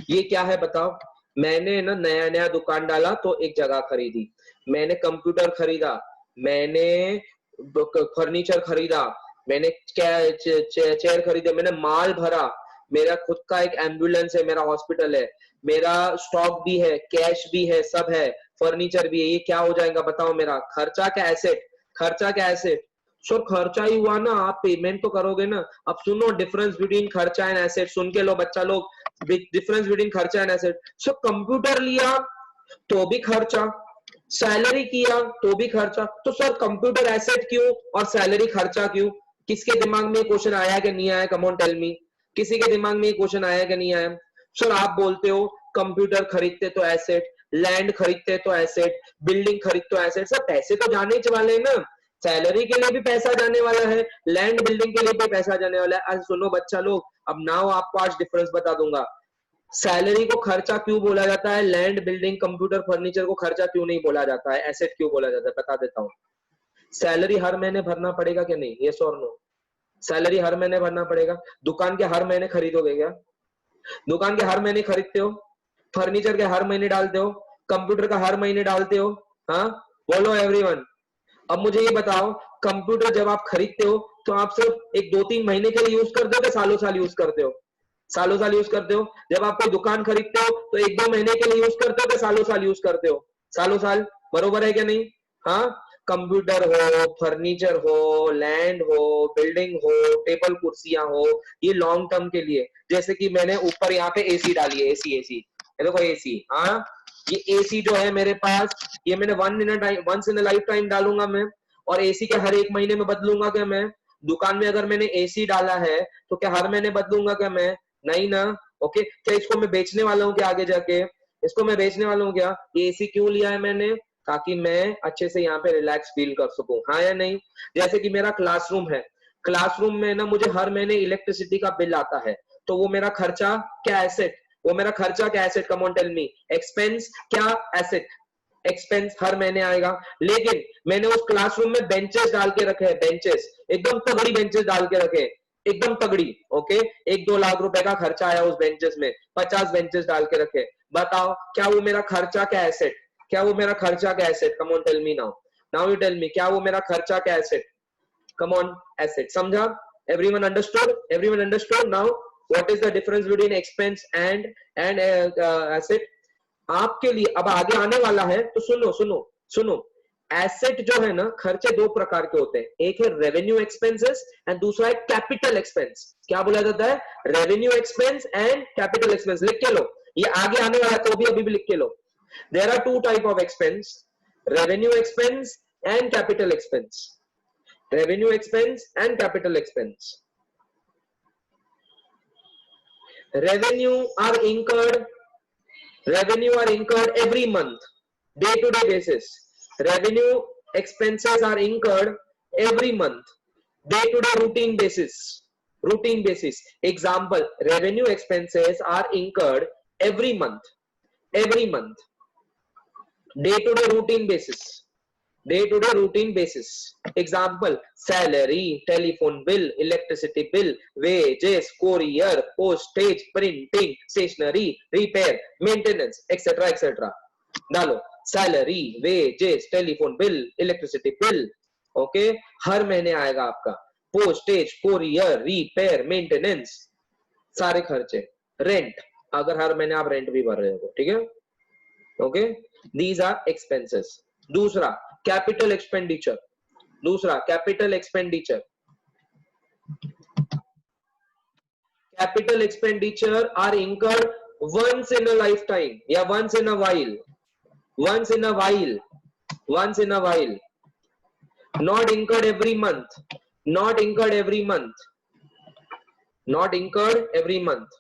ये क्या है बताओ? मैंने ना नया दुकान डाला तो एक जगह खरीदी, मैंने कंप्यूटर खरीदा, मैंने फर्नीचर खरीदा, मैंने चेयर खरीदे, मैंने माल भरा, मेरा खुद का एक एम्बुलेंस है, मेरा हॉस्पिटल है, मेरा स्टॉक भी है, कैश भी है, सब है, फर्नीचर भी है। ये क्या हो जाएगा बताओ? मेरा खर्चा क्या एसेट? खर्चा क्या एसेट? सर खर्चा ही हुआ ना, आप पेमेंट तो करोगे ना। अब सुनो डिफरेंस बिटवीन खर्चा एंड एसेट, सुन के लो बच्चा लोग, डिफरेंस बिटवीन खर्चा एंड एसेट। सो कंप्यूटर लिया तो भी खर्चा, सैलरी किया तो भी खर्चा, तो सर कंप्यूटर एसेट क्यों और सैलरी खर्चा क्यों? किसके दिमाग में क्वेश्चन आया कि नहीं आया? कम ऑन टेल मी, किसी के दिमाग में क्वेश्चन आया कि नहीं आया? सर आप बोलते हो कंप्यूटर खरीदते तो एसेट, लैंड खरीदते तो एसेट, बिल्डिंग खरीदते तो एसेट, सब पैसे तो जाने ही वाले हैं ना। सैलरी के लिए भी पैसा जाने वाला है, लैंड बिल्डिंग के लिए भी पैसा जाने वाला है। आज सुनो बच्चा लोग, अब नाउ आपको आज डिफरेंस बता दूंगा। सैलरी को खर्चा क्यों बोला जाता है, लैंड बिल्डिंग कंप्यूटर फर्नीचर को खर्चा क्यों नहीं बोला जाता है, एसेट क्यों बोला जाता है? बता देता हूँ। सैलरी हर महीने भरना पड़ेगा क्या नहीं? यस और नो? सैलरी हर महीने भरना पड़ेगा। दुकान के हर महीने खरीदोगे क्या? दुकान के हर महीने खरीदते हो? फर्नीचर के हर महीने डालते हो? कंप्यूटर का हर महीने डालते हो? हाँ, बोलो एवरीवन। अब मुझे ये बताओ, कंप्यूटर जब आप खरीदते हो तो आप सिर्फ एक 2-3 महीने के लिए यूज करते हो कि सालों साल यूज करते हो? सालों साल यूज करते हो। जब आप कोई दुकान खरीदते हो तो 1-2 महीने के लिए यूज करते हो कि सालों साल यूज करते हो? सालों साल, बरोबर है क्या नहीं? हाँ, कंप्यूटर हो, फर्नीचर हो, लैंड हो, बिल्डिंग हो, टेबल कुर्सियां हो, ये लॉन्ग टर्म के लिए। जैसे कि मैंने ऊपर यहाँ पे एसी डाली है, एसी देखो एसी, हाँ, ये एसी जो है मेरे पास, ये मैंने वंस इन लाइफ टाइम डालूंगा मैं, और एसी के हर एक महीने में बदलूंगा क्या मैं? दुकान में अगर मैंने एसी डाला है तो क्या हर महीने बदलूंगा क्या मैं? नहीं ना। ओके, क्या इसको मैं बेचने वाला हूँ क्या आगे जाके? इसको मैं बेचने वाला हूँ क्या? ये एसी क्यों लिया है मैंने? ताकि मैं अच्छे से यहाँ पे रिलैक्स फील कर सकूं, हाँ या नहीं? जैसे कि मेरा क्लासरूम है, क्लासरूम में ना मुझे हर महीने इलेक्ट्रिसिटी का बिल आता है, तो वो मेरा खर्चा क्या एसेट? वो मेरा खर्चा क्या asset? Come on tell me. Expense क्या एसेट? एक्सपेंस हर महीने आएगा। लेकिन मैंने उस क्लासरूम में बेंचेस डाल के रखे हैं, बेंचेस एकदम तगड़ी बेंचेस डाल के रखे हैं, एकदम तगड़ी। ओके, 1-2 लाख रुपए का खर्चा आया उस बेंचेस में, 50 बेंचेस डाल के रखे। बताओ क्या वो मेरा खर्चा क्या एसेट? क्या वो मेरा खर्चा क्या asset? Come on tell me now, now you tell me, क्या वो मेरा खर्चा क्या एसेट? Come on, asset. समझा? Everyone understood? Everyone understood? Now what is the difference between expense and asset? आपके लिए अब आगे आने वाला है, तो सुनो। एसेट जो है ना, खर्चे 2 प्रकार के होते हैं, एक है रेवेन्यू एक्सपेंसेस एंड दूसरा है कैपिटल एक्सपेंस। क्या बोला जाता है? Revenue expense and capital expense. लिख के लो, ये आगे आने वाला है तो भी अभी भी लिख के लो। There are 2 type of expense, revenue expense and capital expense. Revenue expense and capital expense. Revenue are incurred every month, day to day basis. Revenue expenses are incurred every month, day to day routine basis. Example, revenue expenses are incurred every month, day to day routine basis. Example, salary, telephone bill, electricity bill, wages, courier, postage, printing, stationery, repair, maintenance, etc. डालो। Salary, wages, telephone bill, electricity bill, okay, हर महीने आएगा आपका, postage, courier, repair, maintenance, सारे खर्चे, rent, अगर हर महीने आप रेंट भी भर रहे हो, ठीक है, ओके, दीज आर एक्सपेंसेस। दूसरा कैपिटल एक्सपेंडिचर, दूसरा capital expenditure, capital expenditure are incurred once in a lifetime या once in a while, once in a while, once in a while, not incurred every month, not incurred every month, not incurred every month,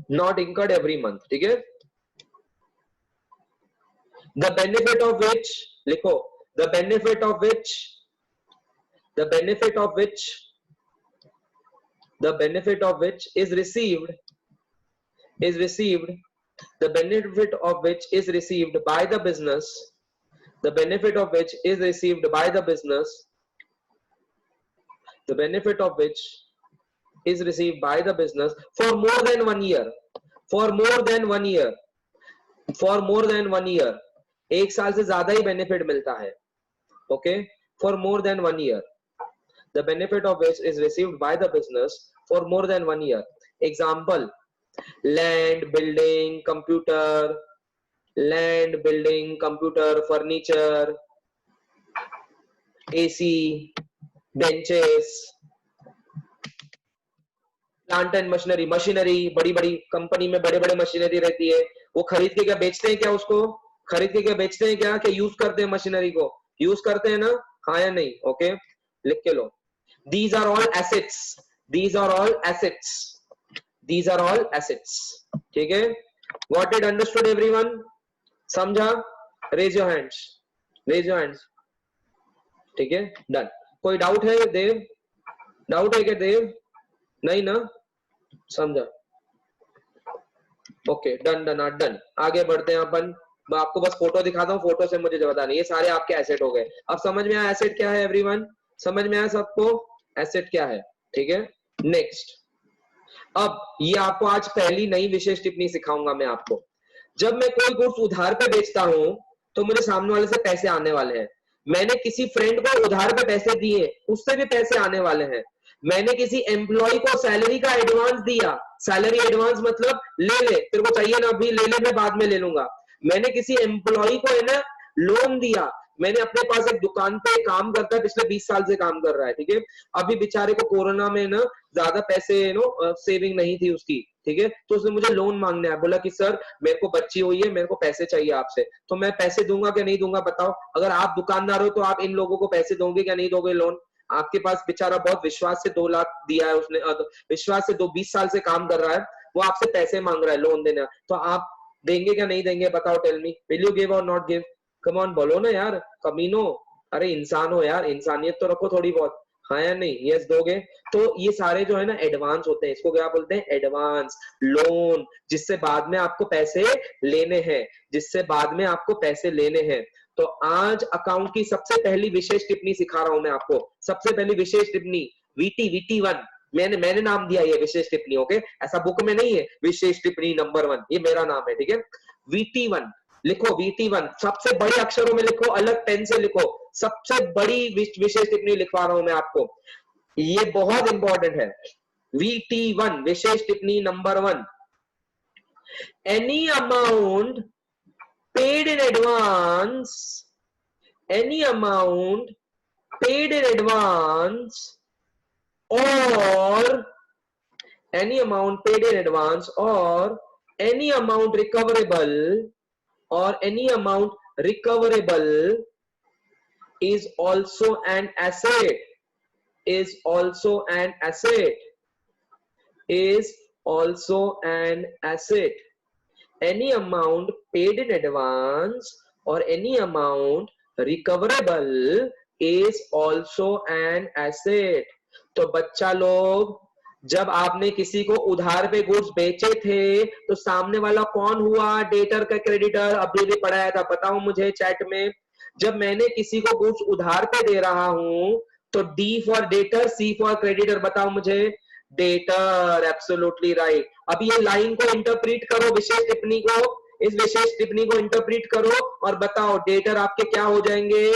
not incurred every month, ठीक है, the benefit of which लिखो, the benefit of which, the benefit of which, the benefit of which is received, the benefit of which is received by the business, the benefit of which is received by the business, the benefit of which is received by the business for more than 1 year, for more than 1 year, for more than 1 year, एक साल से ज्यादा ही benefit मिलता है, okay, for more than 1 year, the benefit of which is received by the business for more than 1 year. Example, land, building, computer, land, building, computer, furniture, AC, benches, plant and machinery, machinery, बड़ी बड़ी company में बड़े बड़े machinery रहती है, वो खरीद के क्या बेचते हैं क्या, उसको खरीद के क्या बेचते हैं क्या, कि यूज करते हैं मशीनरी को, यूज करते हैं ना, हाँ या नहीं, ओके, लिख के लो, these are all assets, these are all assets, these are all assets, ठीक है, got it, understood everyone, समझा, raise your hands, raise your hands, ठीक है, डन, कोई डाउट है देव, डाउट है क्या देव, नहीं ना, समझा, ओके, डन डन डन, आगे बढ़ते हैं अपन, मैं आपको बस फोटो दिखाता हूँ, फोटो से मुझे बताना, ये सारे आपके एसेट हो गए, अब समझ में आया एसेट क्या है एवरीवन, समझ में आया सबको एसेट क्या है, ठीक है, नेक्स्ट, अब ये आपको आज पहली नई विशेष टिप्पणी सिखाऊंगा मैं आपको, जब मैं कोई गुड्स उधार पे बेचता हूं तो मुझे सामने वाले से पैसे आने वाले हैं, मैंने किसी फ्रेंड को उधार पे पैसे दिए, उससे भी पैसे आने वाले हैं, मैंने किसी एम्प्लॉय को सैलरी का एडवांस दिया, सैलरी एडवांस मतलब ले ले, तेरे को चाहिए ना अभी ले ले, मैं बाद में ले लूंगा, मैंने किसी एम्प्लॉय को है ना लोन दिया, मैंने अपने पास एक दुकान पे काम करता है, पिछले 20 साल से काम कर रहा है, ठीक है, अभी बेचारे को कोरोना में ना ज्यादा पैसे सेविंग नहीं थी उसकी, ठीक है, तो उसने मुझे लोन मांगने आया, बोला कि सर मेरे को बच्ची हुई है, मेरे को पैसे चाहिए आपसे, तो मैं पैसे दूंगा क्या नहीं दूंगा बताओ, अगर आप दुकानदार हो तो आप इन लोगों को पैसे दोगे क्या नहीं दोगे लोन, आपके पास बेचारा बहुत विश्वास से 2 लाख दिया है उसने, विश्वास से 20 साल से काम कर रहा है, वो आपसे पैसे मांग रहा है लोन देना, तो आप देंगे क्या नहीं देंगे बताओ, tell me, will you give और नॉट गिव, कम ऑन बोलो ना यार, कमीनो, अरे इंसान हो यार, इंसानियत तो रखो थोड़ी बहुत, हाँ या नहीं, यस दोगे, तो ये सारे जो है ना एडवांस होते हैं, इसको क्या बोलते हैं, एडवांस लोन, जिससे बाद में आपको पैसे लेने हैं, जिससे बाद में आपको पैसे लेने हैं, तो आज अकाउंट की सबसे पहली विशेष टिप्पणी सिखा रहा हूं मैं आपको, सबसे पहली विशेष टिप्पणी, VT1, मैंने नाम दिया ये विशेष टिप्पणी, ओके, ऐसा बुक में नहीं है विशेष टिप्पणी नंबर 1, ये मेरा नाम है, ठीक है, VT1 लिखो, VT1 सबसे बड़े अक्षरों में लिखो, अलग पेन से लिखो, सबसे बड़ी विशेष टिप्पणी लिखवा रहा हूं मैं आपको, ये बहुत इंपॉर्टेंट है, VT1 विशेष टिप्पणी number 1, any amount paid in advance, any amount paid in advance, or any amount paid in advance, or any amount recoverable, or any amount recoverable is also an asset, is also an asset, is also an asset, any amount paid in advance or any amount recoverable is also an asset, तो बच्चा लोग जब आपने किसी को उधार पे goods बेचे थे तो सामने वाला कौन हुआ, डेटर का क्रेडिटर, अभी भी पढ़ाया था, बताओ मुझे चैट में, जब मैंने किसी को गुड्स उधार पे दे रहा हूं तो D for debtor, C for creditor, बताओ मुझे, डेटर, एब्सोल्युटली राइट, अब ये लाइन को इंटरप्रेट करो, विशेष टिप्पणी को इस विशेष टिप्पणी को इंटरप्रेट करो और बताओ डेटर आपके क्या हो जाएंगे,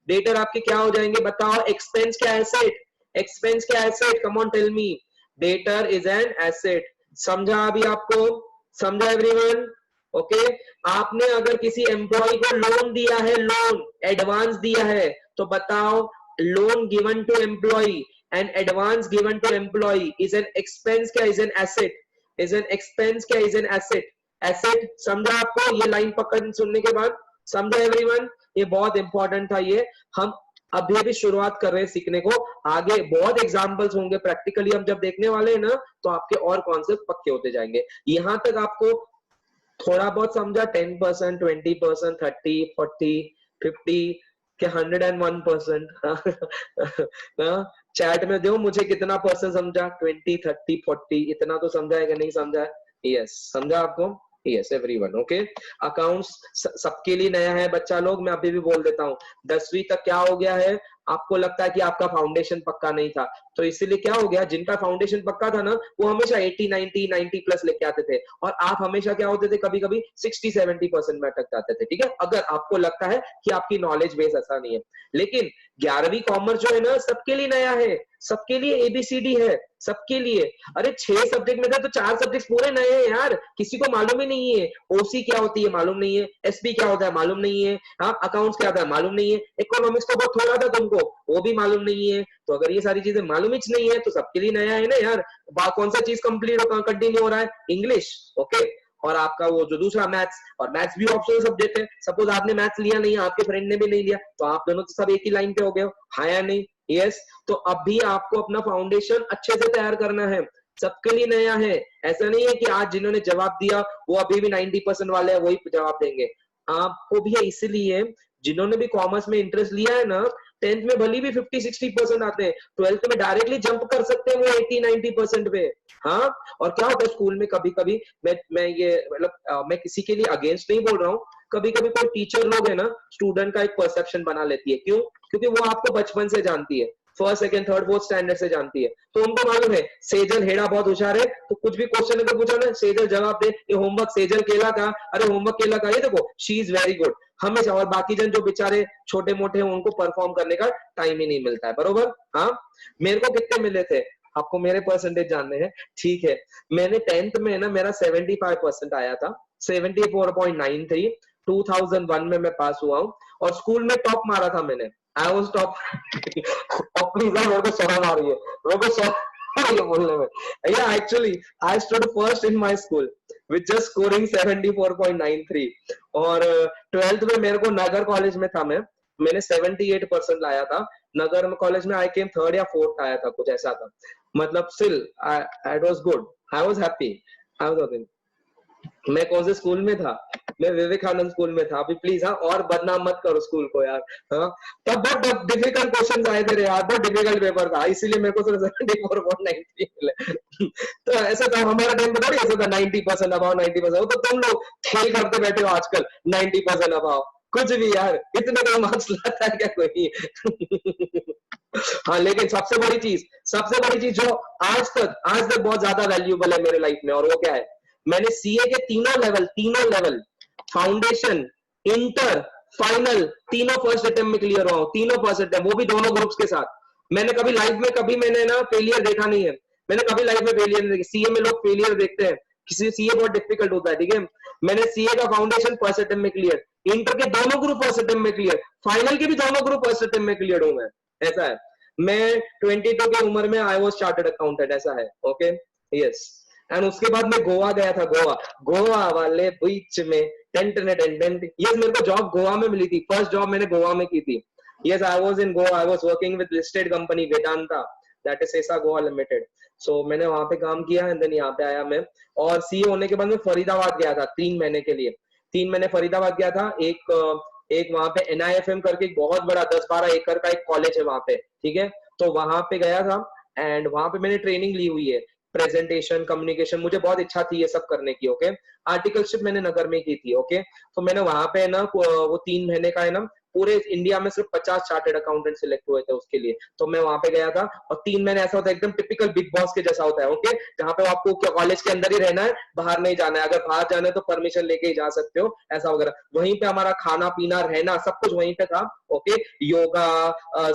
डेटर आपके क्या हो जाएंगे बताओ। एक्सपेंस क्या एसेट, एक्सपेंस क्या asset, come on tell me. Debtor is an asset. समझा अभी आपको, समझा एवरीवन? ओके आपने अगर किसी एम्प्लॉय को लोन दिया है, लोन एडवांस दिया है, तो बताओ loan given to employ and advance given to employ is an expense क्या is an asset, is an expense क्या इज एन एसेट, एसेट। समझा आपको? ये लाइन पकड़ सुनने के बाद समझा एवरीवन? ये बहुत इंपॉर्टेंट था। ये हम अभी अभी शुरुआत कर रहे हैं सीखने को, आगे बहुत एग्जांपल्स होंगे प्रैक्टिकली हम जब देखने वाले हैं ना, तो आपके और कॉन्सेप्ट पक्के होते जाएंगे। यहां तक आपको थोड़ा बहुत समझा? 10%, 20%, 30, 40, 50 के 101%? चैट में दो मुझे कितना परसेंट समझा, 20, 30, 40 इतना तो समझा है कि नहीं समझा है? यस समझा आपको? Yes everyone. ओके अकाउंट्स सबके लिए नया है बच्चा लोग, मैं अभी भी बोल देता हूँ। 10वीं तक क्या हो गया है, आपको लगता है कि आपका फाउंडेशन पक्का नहीं था, तो इसीलिए क्या हो गया, जिनका फाउंडेशन पक्का था ना वो हमेशा 80, 90, 90 प्लस लेके आते थे, और आप हमेशा क्या होते थे, कभी कभी 60, 70% में अटक जाते थे। ठीक है, अगर आपको लगता है कि आपकी नॉलेज बेस ऐसा नहीं है। लेकिन 11वीं कॉमर्स जो है ना सबके लिए नया है, सबके लिए एबीसीडी है, सबके लिए। अरे 6 सब्जेक्ट में थे तो 4 सब्जेक्ट पूरे नए हैं यार, किसी को मालूम ही नहीं है। ओसी क्या होती है मालूम नहीं है, एसपी क्या होता है मालूम नहीं है, हाँ अकाउंट्स क्या होता है मालूम नहीं है, इकोनॉमिक्स तो बहुत थोड़ा था तुमको, वो भी मालूम नहीं है। तो अगर ये सारी चीजें मालूम ही नहीं है तो सबके लिए नया है ना यार। कौन सा चीज कंप्लीट कंटिन्यू हो रहा है, इंग्लिश। ओके और आपका वो जो दूसरा मैथ्स, और मैथ्स भी ऑप्शनल सब्जेक्ट है। सपोज आपने मैथ्स लिया नहीं, आपके फ्रेंड ने भी नहीं लिया, तो आप दोनों तो सब एक ही लाइन पे हो गए हो, हाँ या नहीं? यस तो अब भी आपको अपना फाउंडेशन अच्छे से तैयार करना है, सबके लिए नया है। ऐसा नहीं है कि आज जिन्होंने जवाब दिया वो अभी भी 90% वाले हैं वही जवाब देंगे, आपको भी है। इसलिए जिन्होंने भी कॉमर्स में इंटरेस्ट लिया है ना, 10th में भली भी 50-60% आते हैं, 12th में डायरेक्टली जंप कर सकते हैं वो 80-90% पे। हाँ और क्या होता है स्कूल में कभी कभी, मैं ये मतलब मैं किसी के लिए अगेंस्ट नहीं बोल रहा हूँ, कभी कभी कोई टीचर लोग है ना स्टूडेंट का एक परसेप्शन बना लेती है। क्यों? क्योंकि वो आपको बचपन से जानती है, first second third fourth standard से जानती है, तो उनको मालूम है सेजल हेड़ा बहुत होशियार है, तो कुछ भी क्वेश्चन अगर पूछा ना सेजल जवाब दे, ये होमवर्क सेजल केला का, अरे होमवर्क केला का, ये देखो शी इज वेरी गुड हमेशा। और बाकी जन जो बेचारे छोटे मोटे हैं उनको परफॉर्म करने का टाइम ही नहीं मिलता है, बरोबर? हाँ मेरे को कितने मिले थे, आपको मेरे परसेंटेज जानने हैं? ठीक है, मैंने 10th में ना मेरा 75% आया था, 74.93। 2001 में मैं पास हुआ हूँ और स्कूल में टॉप मारा था मैंने, आई वाज टॉप। प्लीज मेरे को शर्म आ रही है, मेरे को शर्म आ रही है बोलने में। या actually I stood first in my school with just scoring 74.93। और 12th में मेरे को नगर कॉलेज में था, मैंने 78% लाया था। नगर कॉलेज में आई केम थर्ड या फोर्थ आया था, कुछ ऐसा था। मतलब still I was good, I was happy. I was मैं कौन से स्कूल में था, मैं विवेकानंद स्कूल में था। अभी प्लीज हाँ और बदनाम मत करो स्कूल को यार। हाँ तब बहुत डिफिकल्ट क्वेश्चन आए थे यार, बहुत डिफिकल्ट पेपर था, इसीलिए मेरे को सिर्फ 74.93 मिले। तो ऐसा था हमारा टाइम पे, ऐसा था 90% अबाव 90%। तो तुम लोग खेल करते बैठे हो आजकल 90% अबाव, कुछ भी यार, इतने का मार्क्स लाता है क्या कोई? हाँ लेकिन सबसे बड़ी चीज जो आज तक बहुत ज्यादा वैल्यूएबल है मेरे लाइफ में, और वो क्या है, मैंने सीए के तीनों लेवल फाउंडेशन, इंटर, फाइनल, तीनों फर्स्ट अटेम्प्ट में क्लियर हुआ हूं, तीनों फर्स्ट अटेम्प्ट, वो भी दोनों ग्रुप्स के साथ। मैंने कभी लाइफ में कभी मैंने ना फेलियर देखा नहीं है, मैंने कभी लाइफ में फेलियर नहीं देखा। सीए में लोग फेलियर देखते हैं, किसी सीए बहुत डिफिकल्ट होता है, ठीक है। मैंने सीए का फाउंडेशन फर्स्ट अटेम्प्ट में क्लियर, इंटर के दोनों ग्रुप फर्स्ट अटेम्प्ट में क्लियर, फाइनल के भी दोनों ग्रुप फर्स्ट अटेम्प्ट में क्लियर हूं मैं। ऐसा है, मैं 22 की उम्र में आई वाज चार्टर्ड अकाउंटेंट, ऐसा है। ओके यस एंड उसके बाद मैं गोवा गया था, गोवा वाले बीच में यस मेरे को जॉब गोवा में मिली थी, फर्स्ट जॉब मैंने गोवा में की थी। Yes I was in Goa, I was working with listed company Vedanta, that is सेसा गोवा लिमिटेड। सो मैंने वहां पे काम किया एंड देन यहाँ पे आया मैं, और सीए होने के बाद मैं फरीदाबाद गया था 3 महीने के लिए। 3 महीने फरीदाबाद गया था। एक वहां पे NIFM करके एक बहुत बड़ा 10-12 एकड़ का एक कॉलेज है वहां पे, ठीक है। तो वहां पे गया था एंड वहां पे मैंने ट्रेनिंग ली हुई है, प्रेजेंटेशन, कम्युनिकेशन, मुझे बहुत इच्छा थी ये सब करने की। ओके आर्टिकलशिप मैंने नगर में की थी। ओके तो मैंने वहां पे ना वो 3 महीने का है ना पूरे इंडिया में सिर्फ 50 चार्टर्ड अकाउंटेंट सिलेक्ट हुए थे उसके लिए। तो मैं वहां पे गया था और 3 महीने ऐसा होता है एकदम टिपिकल बिग बॉस के जैसा होता है, ओके, जहां पे आपको कॉलेज के अंदर ही रहना है, बाहर नहीं जाना है, अगर बाहर जाना है तो परमिशन लेके ही जा सकते हो, ऐसा वगैरह। वहीं पे हमारा खाना पीना रहना सब कुछ वहीं पे था, ओके। योगा,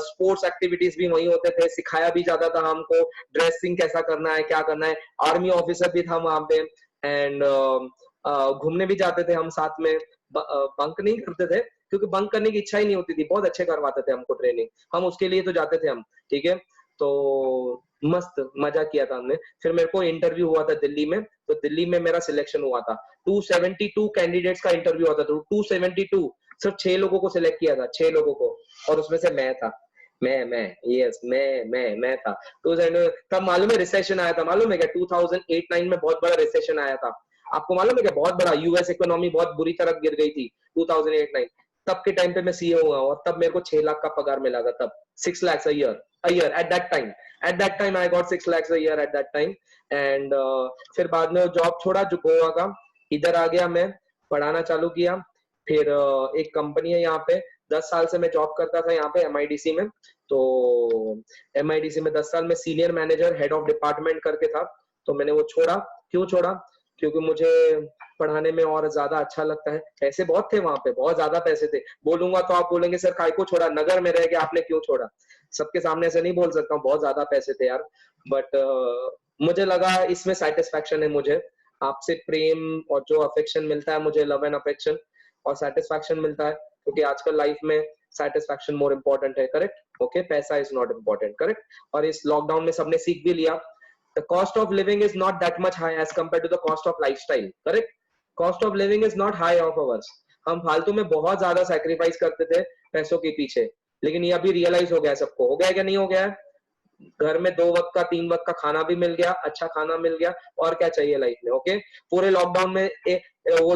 स्पोर्ट्स एक्टिविटीज भी वहीं होते थे, सिखाया भी जाता था हमको ड्रेसिंग कैसा करना है, क्या करना है। आर्मी ऑफिसर भी था वहां पे, एंड घूमने भी जाते थे हम साथ में। बंक नहीं करते थे क्योंकि बंक करने की इच्छा ही नहीं होती थी, बहुत अच्छे करवाते थे हमको ट्रेनिंग, हम उसके लिए तो जाते थे हम, ठीक है। तो मस्त मजा किया था हमने। फिर मेरे को इंटरव्यू हुआ था दिल्ली में, तो दिल्ली में मेरा सिलेक्शन हुआ था। 272 कैंडिडेट्स का इंटरव्यू हुआ था, तो 272 सिर्फ 6 लोगों को सिलेक्ट किया था, 6 लोगों को, और उसमें से मैं था। मैं यस मैं था। तो तब मालूम है रिसेशन आया था, मालूम है क्या? 2008-9 में बहुत बड़ा रिसेशन आया था। आपको मालूम है क्या? बहुत बड़ा, यूएस इकोनॉमी बहुत बुरी तरह गिर गई थी 2008-9। तब के टाइम पे मैं सीईओ हुआ और तब मेरे को 6 लाख का पगार मिला था तब, 6 lakhs a year at that time. At that time I got 6 lakhs a year at that time. And फिर बाद में जॉब छोड़ा जो गोवा का, इधर आ गया मैं, पढ़ाना चालू किया। फिर एक कंपनी है यहाँ पे, 10 साल से मैं जॉब करता था यहाँ पे एमआईडीसी में। तो एमआईडीसी में 10 साल में senior manager head of department करके था। तो मैंने वो छोड़ा। क्यों छोड़ा? क्योंकि मुझे पढ़ाने में और ज्यादा अच्छा लगता है। पैसे बहुत थे वहां पे, बहुत ज्यादा पैसे थे। बोलूंगा तो आप बोलेंगे सर काय को छोड़ा, नगर में रह के आपने क्यों छोड़ा? सबके सामने ऐसे नहीं बोल सकता हूँ, बहुत ज्यादा पैसे थे यार। बट मुझे लगा इसमें सेटिस्फैक्शन है मुझे, आपसे प्रेम और जो अफेक्शन मिलता है मुझे, लव एंड अफेक्शन और सेटिस्फैक्शन मिलता है, क्योंकि आजकल लाइफ में सेटिस्फैक्शन मोर इम्पोर्टेंट है, करेक्ट? ओके, पैसा इज नॉट इम्पोर्टेंट, करेक्ट? और इस लॉकडाउन में सबने सीख भी लिया, the cost of living is not that much high as compared to the cost of lifestyle, correct? Cost of living is not high of ours. हम फालतू में बहुत ज्यादा सैक्रिफाइस करते थे पैसों के पीछे, लेकिन ये अभी रियलाइज हो गया सबको। हो गया क्या? नहीं हो गया? घर में 2 वक्त का 3 वक्त का खाना भी मिल गया, अच्छा खाना मिल गया, और क्या चाहिए लाइफ में? ओके। पूरे लॉकडाउन में वो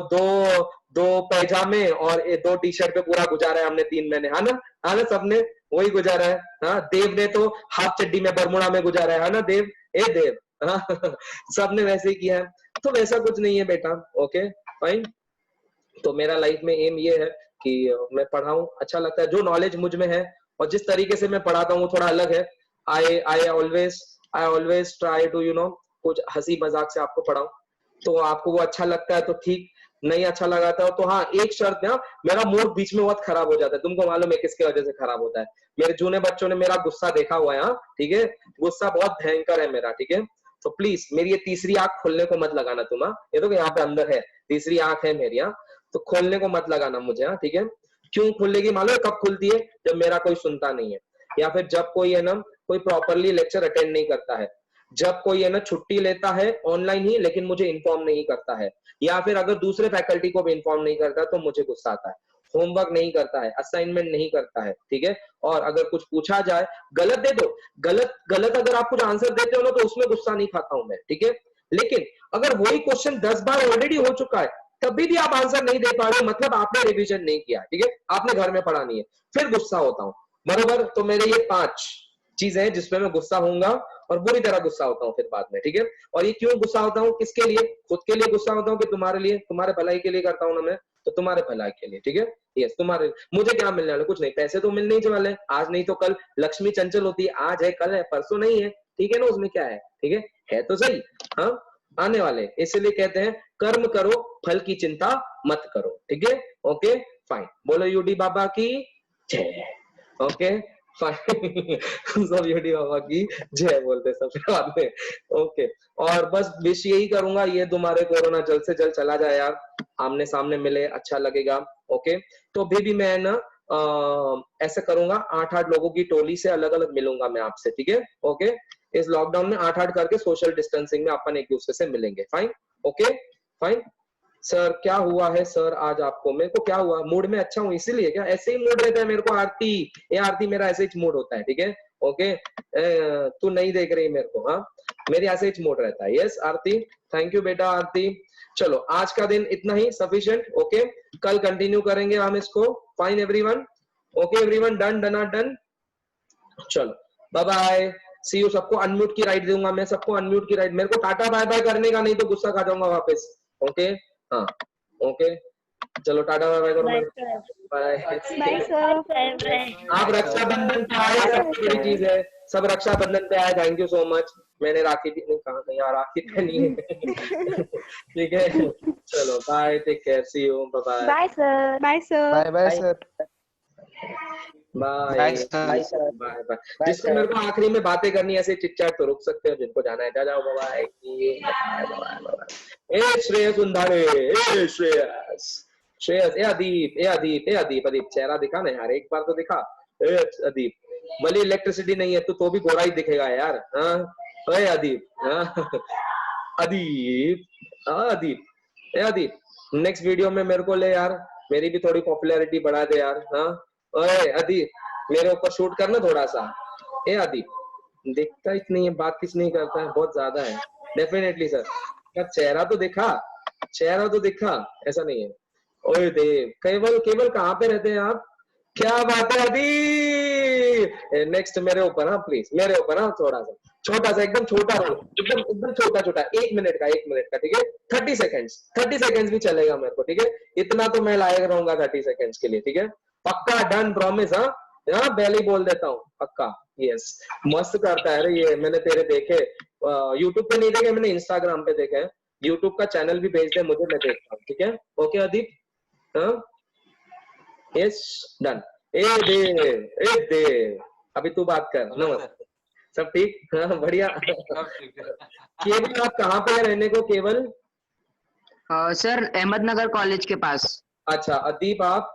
दो पैजामे और 2 टी शर्ट पे पूरा गुजारा है हमने 3 महीने, है ना? है ना? सबने वही गुजारा है। हाँ, देव ने तो हाफ चड्डी में बरमुडा में गुजारा है ना देव? ए देव, हाँ सबने वैसे ही किया है। तो वैसा कुछ नहीं है बेटा, ओके फाइन। तो मेरा लाइफ में एम ये है कि मैं पढ़ाऊं, अच्छा लगता है, जो नॉलेज मुझ में है और जिस तरीके से मैं पढ़ाता हूँ वो थोड़ा अलग है। आई ऑलवेज ट्राई टू कुछ हंसी मजाक से आपको पढ़ाऊं, तो आपको वो अच्छा लगता है तो ठीक, नहीं अच्छा लगाता हो तो हाँ, एक शर्त है, मेरा मूड बीच में बहुत खराब हो जाता है। तुमको मालूम है किसके वजह से खराब होता है? मेरे जूने बच्चों ने मेरा गुस्सा देखा हुआ है, हाँ ठीक है, गुस्सा बहुत भयंकर है मेरा, ठीक है। तो प्लीज मेरी ये तीसरी आंख खोलने को मत लगाना तुम, हाँ, ये तो यहाँ पे अंदर है, तीसरी आंख है मेरी, हाँ, तो खोलने को मत लगाना मुझे, हाँ ठीक है। क्यों खुलेगी मालूम है? कब खुलती है? जब मेरा कोई सुनता नहीं है, या फिर जब कोई है ना, कोई प्रॉपरली लेक्चर अटेंड नहीं करता है, जब कोई है ना छुट्टी लेता है ऑनलाइन ही लेकिन मुझे इन्फॉर्म नहीं करता है, या फिर अगर दूसरे फैकल्टी को भी इन्फॉर्म नहीं करता तो मुझे गुस्सा आता है। होमवर्क नहीं करता है, असाइनमेंट नहीं करता है, ठीक है। और अगर कुछ पूछा जाए, गलत दे दो, गलत गलत अगर आप कुछ आंसर देते हो ना तो उसमें गुस्सा नहीं खाता हूं मैं, ठीक है। लेकिन अगर वही क्वेश्चन 10 बार ऑलरेडी हो चुका है तभी भी आप आंसर नहीं दे पा रहे, मतलब आपने रिवीजन नहीं किया, ठीक है, आपने घर में पढ़ा नहीं है, फिर गुस्सा होता हूं, बरोबर। तो मेरे ये 5 चीजें हैं जिसमें मैं गुस्सा होऊंगा और बुरी तरह गुस्सा होता हूँ फिर बाद में, ठीक है। और ये क्यों गुस्सा होता हूँ? किसके लिए? खुद के लिए गुस्सा होता हूँ कि तुम्हारे लिए, तुम्हारे भलाई के लिए करता हूँ ना मैं, तो तुम्हारे भलाई के लिए, ठीक है। यस, तुम्हारे, मुझे क्या मिलने वाला? कुछ नहीं, पैसे तो मिलने ही वाले, आज नहीं तो कल। लक्ष्मी चंचल होती है, आज है कल है परसों नहीं है, ठीक है ना, उसमें क्या है, ठीक है तो सही, हाँ, आने वाले। इसलिए कहते हैं कर्म करो फल की चिंता मत करो, ठीक है, ओके फाइन। बोलो यूडी बाबा की जय, ओके फाइन सब यूडी बाबा की जय बोलते सब बाद में, ओके। और बस विश यही करूंगा, ये तुम्हारे कोरोना जल्द से जल्द चला जाए यार, आमने सामने मिले, अच्छा लगेगा, ओके। तो अभी भी मैं ना ऐसा करूंगा, 8-8 लोगों की टोली से अलग अलग मिलूंगा मैं आपसे, ठीक है, ओके। इस लॉकडाउन में 8-8 करके सोशल डिस्टेंसिंग में अपन एक दूसरे से मिलेंगे, फाइन, ओके फाइन। सर क्या हुआ है सर आज आपको? मेरे को क्या हुआ? मूड में अच्छा हूँ इसीलिए क्या? ऐसे ही मूड रहता है मेरे को आरती, ये आरती मेरा ऐसे ही मूड होता है, ठीक है, ओके। तू नहीं देख रही मेरे को, हाँ, मेरी ऐसे ही मूड रहता है। यस आरती, थैंक यू बेटा आरती। चलो आज का दिन इतना ही सफिशिएंट, ओके। कल कंटिन्यू करेंगे हम इसको, fine everyone, okay everyone, done done done. चलो बाय बाय, सी यू। सबको अनम्यूट की राइट दूंगा मैं, सबको अनम्यूट की राइट, मेरे को टाटा बाय बाय करने का, नहीं तो गुस्सा खा जाऊंगा वापस, ओके। हाँ ओके, चलो टाटा बाय बाय करो। Bye sir. Bye bye sir. आप रक्षाबंधन पे आए, सबसे बड़ी चीज है, सब रक्षाबंधन पे आए, थैंक यू सो मच। मैंने राखी भी नहीं, कहा यार राखी पहनी है। ठीक है, चलो bye, take care, see you, bye bye sir. Bye sir. Bye bye sir. Bye bye sir. Bye bye. जिसको मेरे को आखिरी में बातें करनी है ऐसे चिट चैट तो रुक सकते हो, जिनको जाना है जा जाओ, बाय बाय। ए श्रेयस उंधारे, ए श्रेयस, श्रेयस, ए अदीप, ए अदीप, ए अदीप, अदीप चेहरा दिखा ना यार, एक बार तो दिखा। ए अदीप, भले इलेक्ट्रिसिटी नहीं है तो भी गोरा ही दिखेगा यार। हाँ ए अदीप, हाँ अदीप, हाँ अदीप, ए अदीप, नेक्स्ट वीडियो में मेरे को ले यार, मेरी भी थोड़ी पॉपुलैरिटी बढ़ा दे यार। हाँ ओए अदीप, मेरे ऊपर शूट करना थोड़ा सा। ए अदीप, दिखता इतनी है, बात किस नहीं करता है, बहुत ज्यादा है। डेफिनेटली सर, क्या चेहरा तो दिखा, चेहरा तो दिखा, ऐसा नहीं है। ओए देव, केवल केवल कहाँ पे रहते हैं आप? क्या बात है अभी, नेक्स्ट मेरे ऊपर, हाँ प्लीज मेरे ऊपर, हाँ थोड़ा सा छोटा सा, एकदम छोटा रोल, एकदम एकदम छोटा छोटा, 1 मिनट का, 1 मिनट का, ठीक है, 30 सेकेंड्स, 30 सेकेंड्स भी चलेगा मेरे को, ठीक है, इतना तो मैं लायक रहूंगा 30 सेकेंड्स के लिए, ठीक है, पक्का, डन, प्रॉमिस, हाँ हाँ पहले ही बोल देता हूँ, पक्का, यस। मस्त करता है रे ये, मैंने तेरे देखे, यूट्यूब पे नहीं देखे, मैंने इंस्टाग्राम पे देखे हैं, यूट्यूब का चैनल भी भेज दे मुझे, मैं देखता हूँ, ठीक है, ओके अदीप, हाँ यस, डन। ए देव, ए देव, अभी तू बात कर, नमस्ते, सब ठीक, हाँ बढ़िया। केवल आप कहाँ पे है रहने को, केवल? सर अहमदनगर कॉलेज के पास। अच्छा अदीप आप?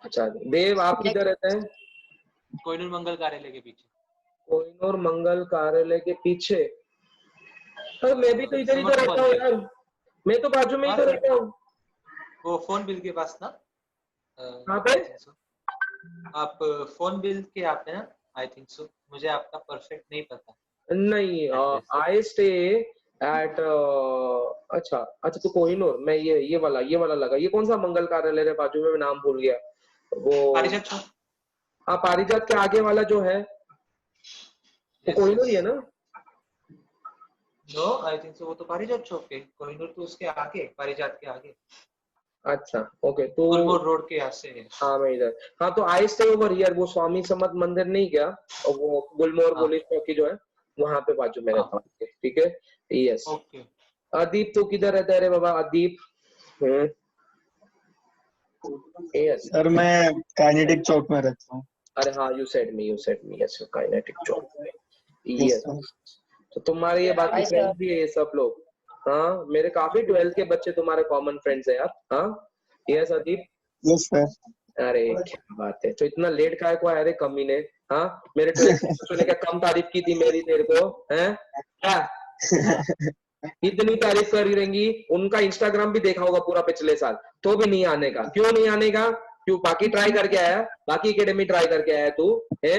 अच्छा देव आप किधर रहते हैं? कोहिनूर मंगल कार्यालय के पीछे। कोहिनूर मंगल कार्यालय के पीछे? अरे मैं भी तो इधर ही तो रहता हूँ यार, मैं तो बाजू में ही तो रहता हूँ। वो फोन बिल के पास ना? कहाँ पे? आप फोन बिल के आते हैं, आई थिंक सो, मुझे आपका परफेक्ट नहीं पता। नहीं, आई स्टे एट, अच्छा अच्छा तो कोहिनूर, मैं ये वाला लगा, ये कौन सा मंगल कार्यालय है बाजू में, मैं नाम भूल गया वो। पारिजात चौक। हाँ पारिजात के आगे वाला जो है वो कोहिनूर ही है ना? नो आई थिंक सो, वो तो पारिजात चौक है, कोहिनूर तो उसके आगे, पारिजात के आगे। अच्छा ओके, तो गुलमोहर रोड के यहाँ से है। हाँ मैं इधर, हाँ तो आई स्टे ओवर हियर, वो स्वामी समर्थ मंदिर नहीं क्या, और वो गुलमोहर पुलिस चौकी जो है वहां पे बाजू में रहता हूँ, ठीक है, यस। ओके। अदीप तो किधर रहता है रे बाबा, अदीप? यस सर मैं काइनेटिक चौक में रहता हूँ। अरे हाँ, you said me, yes kinetic Chowk में, यस। तो तुम्हारे ये बाकी फ्रेंड्स भी है ये सब लोग? हाँ मेरे काफी 12th के बच्चे तुम्हारे कॉमन फ्रेंड्स है यार। हाँ यस अदीप? Yes sir. अरे क्या बात है, तो इतना लेट काय को आया रे कमीने? हाँ मेरे 12th के बच्चों ने क्या कम तारीफ की थी मेरी तेरे को, हैं क्या? इतनी तारीफ करी रहेंगी, उनका इंस्टाग्राम भी देखा होगा पूरा पिछले साल, तो भी नहीं आने का, क्यों नहीं आने का? क्यों? बाकी ट्राई करके आया, बाकी एकेडमी ट्राई करके आया तू, है